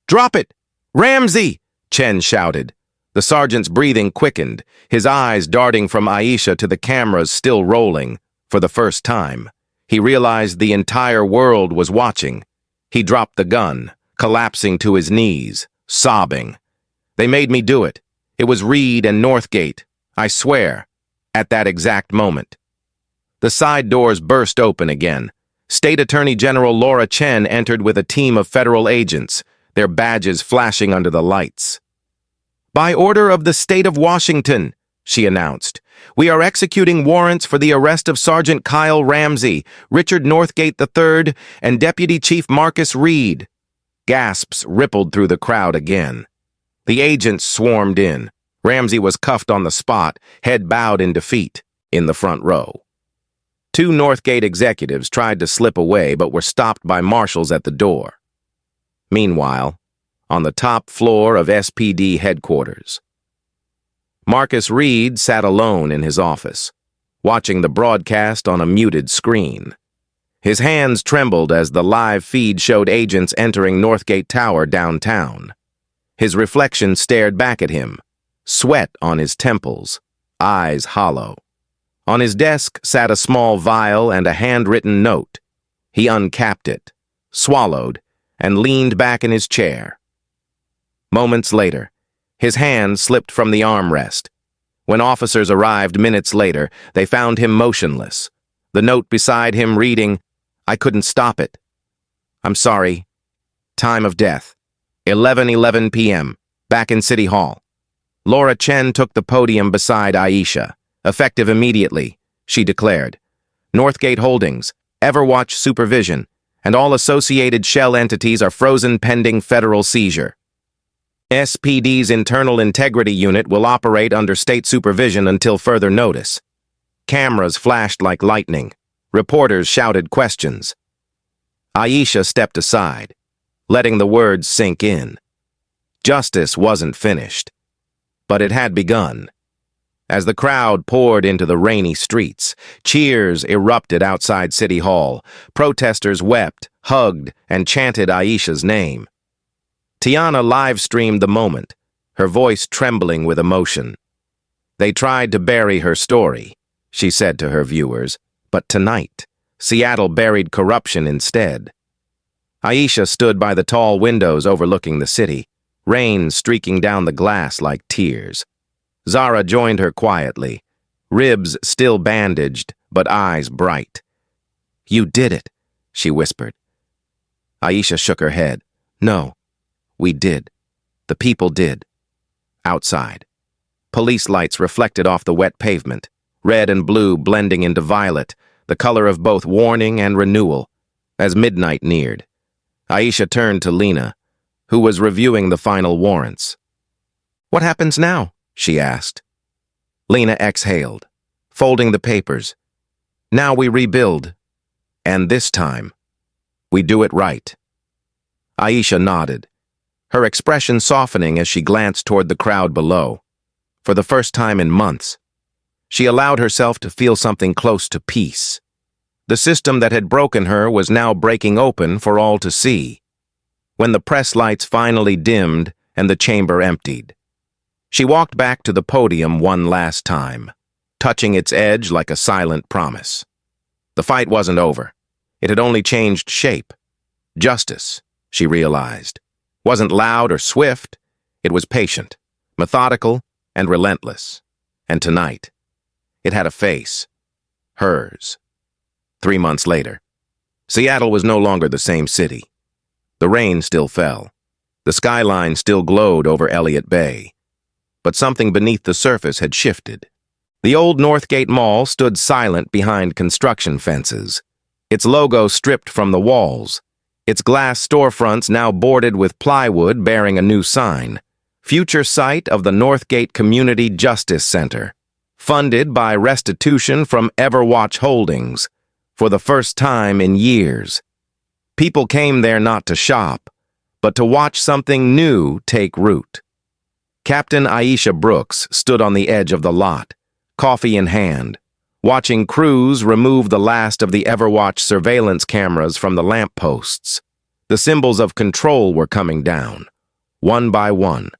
"Drop it! Ramsey!" Chen shouted. The sergeant's breathing quickened, his eyes darting from Aisha to the cameras still rolling. For the first time, he realized the entire world was watching. He dropped the gun, collapsing to his knees, sobbing. "They made me do it. It was Reed and Northgate, I swear," at that exact moment. The side doors burst open again. State Attorney General Laura Chen entered with a team of federal agents, their badges flashing under the lights. "By order of the state of Washington," she announced, "we are executing warrants for the arrest of Sergeant Kyle Ramsey, Richard Northgate III, and Deputy Chief Marcus Reed." Gasps rippled through the crowd again. The agents swarmed in. Ramsey was cuffed on the spot, head bowed in defeat, in the front row. 2 Northgate executives tried to slip away but were stopped by marshals at the door. Meanwhile, on the top floor of SPD headquarters, Marcus Reed sat alone in his office, watching the broadcast on a muted screen. His hands trembled as the live feed showed agents entering Northgate Tower downtown. His reflection stared back at him, sweat on his temples, eyes hollow. On his desk sat a small vial and a handwritten note. He uncapped it, swallowed, and leaned back in his chair. Moments later, his hand slipped from the armrest. When officers arrived minutes later, they found him motionless, the note beside him reading, "I couldn't stop it. I'm sorry. Time of death, 11:11 p.m., back in City Hall." Laura Chen took the podium beside Aisha. "Effective immediately," she declared. "Northgate Holdings, Everwatch Supervision, and all associated shell entities are frozen pending federal seizure. SPD's Internal Integrity Unit will operate under state supervision until further notice." Cameras flashed like lightning. Reporters shouted questions. Aisha stepped aside, letting the words sink in. Justice wasn't finished, but it had begun. As the crowd poured into the rainy streets, cheers erupted outside City Hall. Protesters wept, hugged, and chanted Aisha's name. Tiana live-streamed the moment, her voice trembling with emotion. "They tried to bury her story," she said to her viewers, "but tonight, Seattle buried corruption instead." Aisha stood by the tall windows overlooking the city, rain streaking down the glass like tears. Zara joined her quietly, ribs still bandaged, but eyes bright. "You did it," she whispered. Aisha shook her head. "No, we did. The people did." Outside, police lights reflected off the wet pavement, red and blue blending into violet, the color of both warning and renewal. As midnight neared, Aisha turned to Lena, who was reviewing the final warrants. "What happens now?" she asked. Lena exhaled, folding the papers. "Now we rebuild. And this time, we do it right." Aisha nodded, her expression softening as she glanced toward the crowd below. For the first time in months, she allowed herself to feel something close to peace. The system that had broken her was now breaking open for all to see. When the press lights finally dimmed and the chamber emptied, she walked back to the podium one last time, touching its edge like a silent promise. The fight wasn't over. It had only changed shape. Justice, she realized, wasn't loud or swift. It was patient, methodical, and relentless. And tonight, it had a face. Hers. 3 months later, Seattle was no longer the same city. The rain still fell. The skyline still glowed over Elliott Bay. But something beneath the surface had shifted. The old Northgate Mall stood silent behind construction fences, its logo stripped from the walls, its glass storefronts now boarded with plywood bearing a new sign, future site of the Northgate Community Justice Center, funded by restitution from Everwatch Holdings, for the first time in years. People came there not to shop, but to watch something new take root. Captain Aisha Brooks stood on the edge of the lot, coffee in hand, watching crews remove the last of the Everwatch surveillance cameras from the lampposts. The symbols of control were coming down, one by one.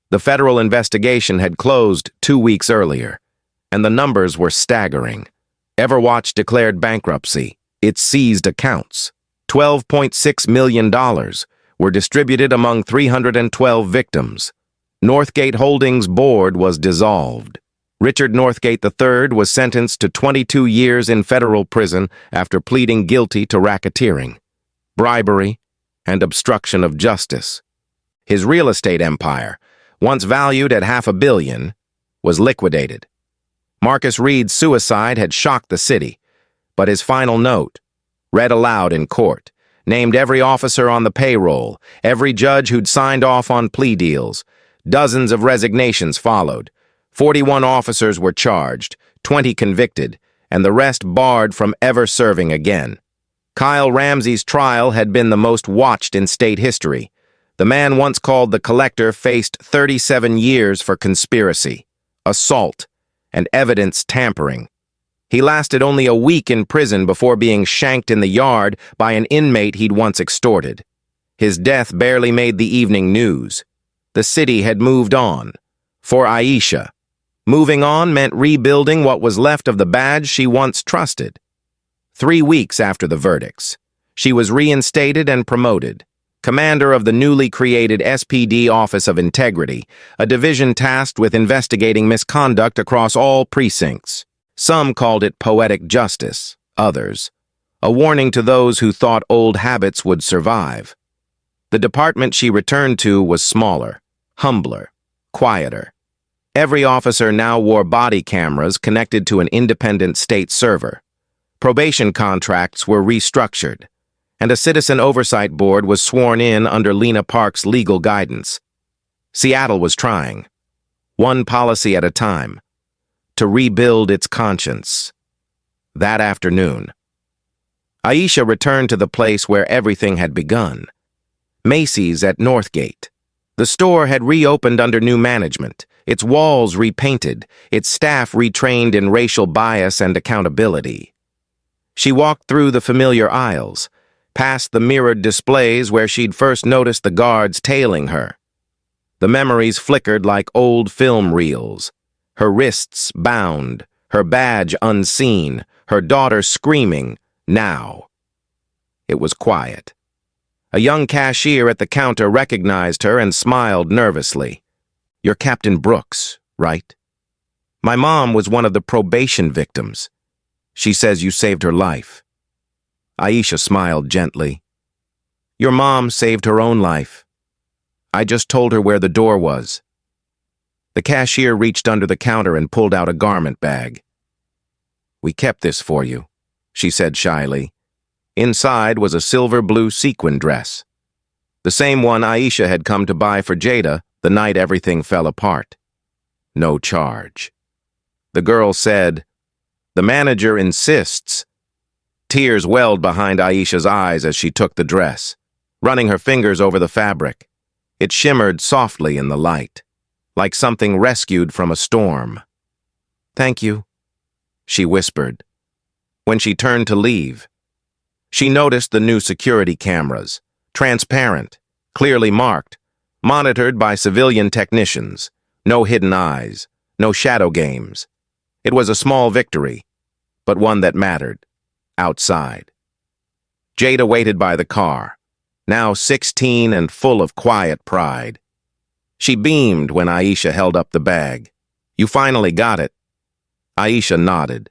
The federal investigation had closed 2 weeks earlier, and the numbers were staggering. Everwatch declared bankruptcy. It seized accounts. $12.6 million were distributed among 312 victims. Northgate Holdings board was dissolved. Richard Northgate III was sentenced to 22 years in federal prison after pleading guilty to racketeering, bribery, and obstruction of justice. His real estate empire, once valued at $500 million, was liquidated. Marcus Reed's suicide had shocked the city, but his final note, read aloud in court, named every officer on the payroll, every judge who'd signed off on plea deals. Dozens of resignations followed. 41 officers were charged, 20 convicted, and the rest barred from ever serving again. Kyle Ramsey's trial had been the most watched in state history. The man once called the Collector faced 37 years for conspiracy, assault, and evidence tampering. He lasted only a week in prison before being shanked in the yard by an inmate he'd once extorted. His death barely made the evening news. The city had moved on. For Aisha, moving on meant rebuilding what was left of the badge she once trusted. 3 weeks after the verdicts, She was reinstated and promoted. Commander of the newly created SPD Office of Integrity, a division tasked with investigating misconduct across all precincts. Some called it poetic justice, others, a warning to those who thought old habits would survive. The department she returned to was smaller, humbler, quieter. Every officer now wore body cameras connected to an independent state server. Probation contracts were restructured, and a citizen oversight board was sworn in under Lena Park's legal guidance. Seattle was trying, one policy at a time, to rebuild its conscience. That afternoon, Aisha returned to the place where everything had begun. Macy's at Northgate. The store had reopened under new management, its walls repainted, its staff retrained in racial bias and accountability. She walked through the familiar aisles, past the mirrored displays where she'd first noticed the guards tailing her. The memories flickered like old film reels, her wrists bound, her badge unseen, her daughter screaming, "Now." It was quiet. A young cashier at the counter recognized her and smiled nervously. "You're Captain Brooks, right? My mom was one of the probation victims. She says you saved her life." Aisha smiled gently. "Your mom saved her own life. I just told her where the door was." The cashier reached under the counter and pulled out a garment bag. "We kept this for you," she said shyly. Inside was a silver-blue sequin dress, the same one Aisha had come to buy for Jada the night everything fell apart. No charge. The girl said, "The manager insists." Tears welled behind Aisha's eyes as she took the dress, running her fingers over the fabric. It shimmered softly in the light, like something rescued from a storm. "Thank you," she whispered. When she turned to leave, she noticed the new security cameras, transparent, clearly marked, monitored by civilian technicians. No hidden eyes, no shadow games. It was a small victory, but one that mattered. Outside, Jada waited by the car, now 16 and full of quiet pride. She beamed when Aisha held up the bag. "You finally got it." Aisha nodded.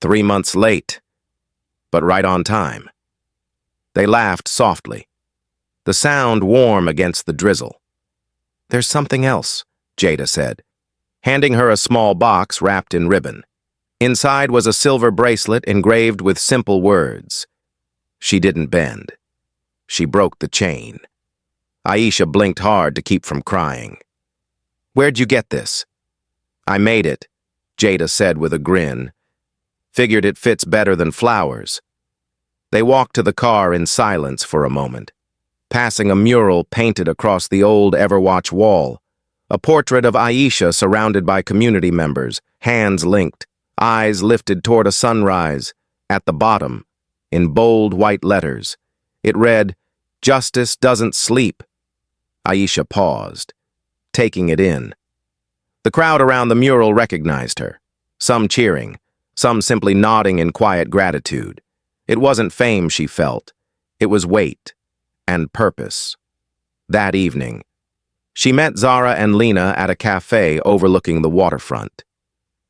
3 months late, but right on time. They laughed softly, the sound warm against the drizzle. "There's something else," Jada said, handing her a small box wrapped in ribbon. Inside was a silver bracelet engraved with simple words. She didn't bend. She broke the chain. Aisha blinked hard to keep from crying. "Where'd you get this?" "I made it," Jada said with a grin. "Figured it fits better than flowers." They walked to the car in silence for a moment, passing a mural painted across the old Everwatch wall, a portrait of Aisha surrounded by community members, hands linked, eyes lifted toward a sunrise. At the bottom, in bold white letters, it read, "Justice doesn't sleep." Aisha paused, taking it in. The crowd around the mural recognized her, some cheering, some simply nodding in quiet gratitude. It wasn't fame she felt. It was weight and purpose. That evening, she met Zara and Lena at a cafe overlooking the waterfront.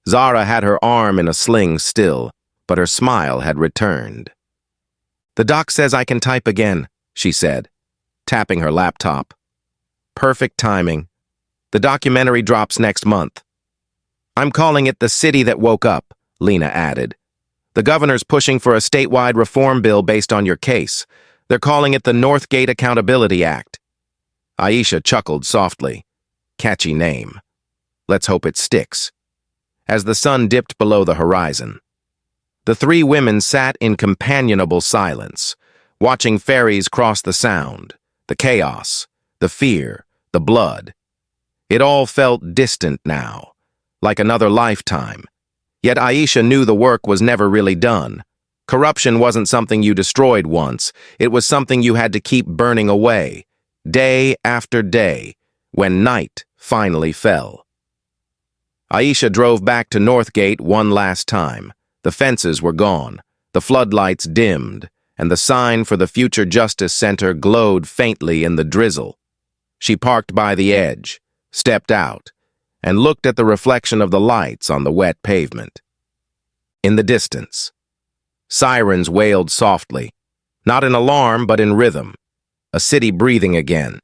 Zara had her arm in a sling still, but her smile had returned. "The doc says I can type again," she said, tapping her laptop. "Perfect timing. The documentary drops next month." "I'm calling it The City That Woke Up," Lena added. "The governor's pushing for a statewide reform bill based on your case. They're calling it the Northgate Accountability Act." Aisha chuckled softly. Catchy name. Let's hope it sticks. As the sun dipped below the horizon, the three women sat in companionable silence, watching ferries cross the sound, the chaos, the fear, the blood. It all felt distant now, like another lifetime. Yet Aisha knew the work was never really done. Corruption wasn't something you destroyed once. It was something you had to keep burning away, day after day, when night finally fell. Aisha drove back to Northgate one last time. The fences were gone, the floodlights dimmed, and the sign for the Future Justice Center glowed faintly in the drizzle. She parked by the edge, stepped out, and looked at the reflection of the lights on the wet pavement. In the distance, sirens wailed softly, not in alarm but in rhythm, a city breathing again.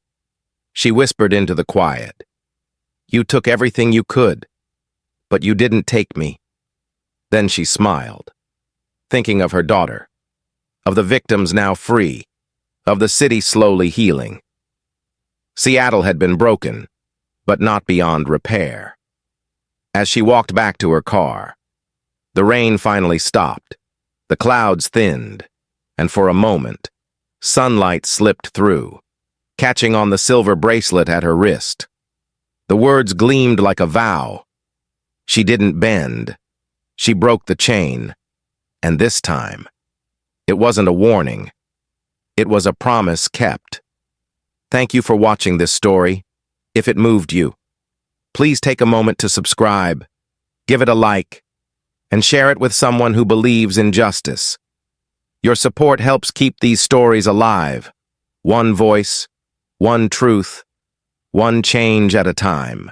She whispered into the quiet, "You took everything you could, but you didn't take me." Then she smiled, thinking of her daughter, of the victims now free, of the city slowly healing. Seattle had been broken, but not beyond repair. As she walked back to her car, the rain finally stopped, the clouds thinned, and for a moment, sunlight slipped through, catching on the silver bracelet at her wrist. The words gleamed like a vow. She didn't bend. She broke the chain, and this time, it wasn't a warning. It was a promise kept. Thank you for watching this story. If it moved you, please take a moment to subscribe, give it a like, and share it with someone who believes in justice. Your support helps keep these stories alive. One voice, one truth, one change at a time.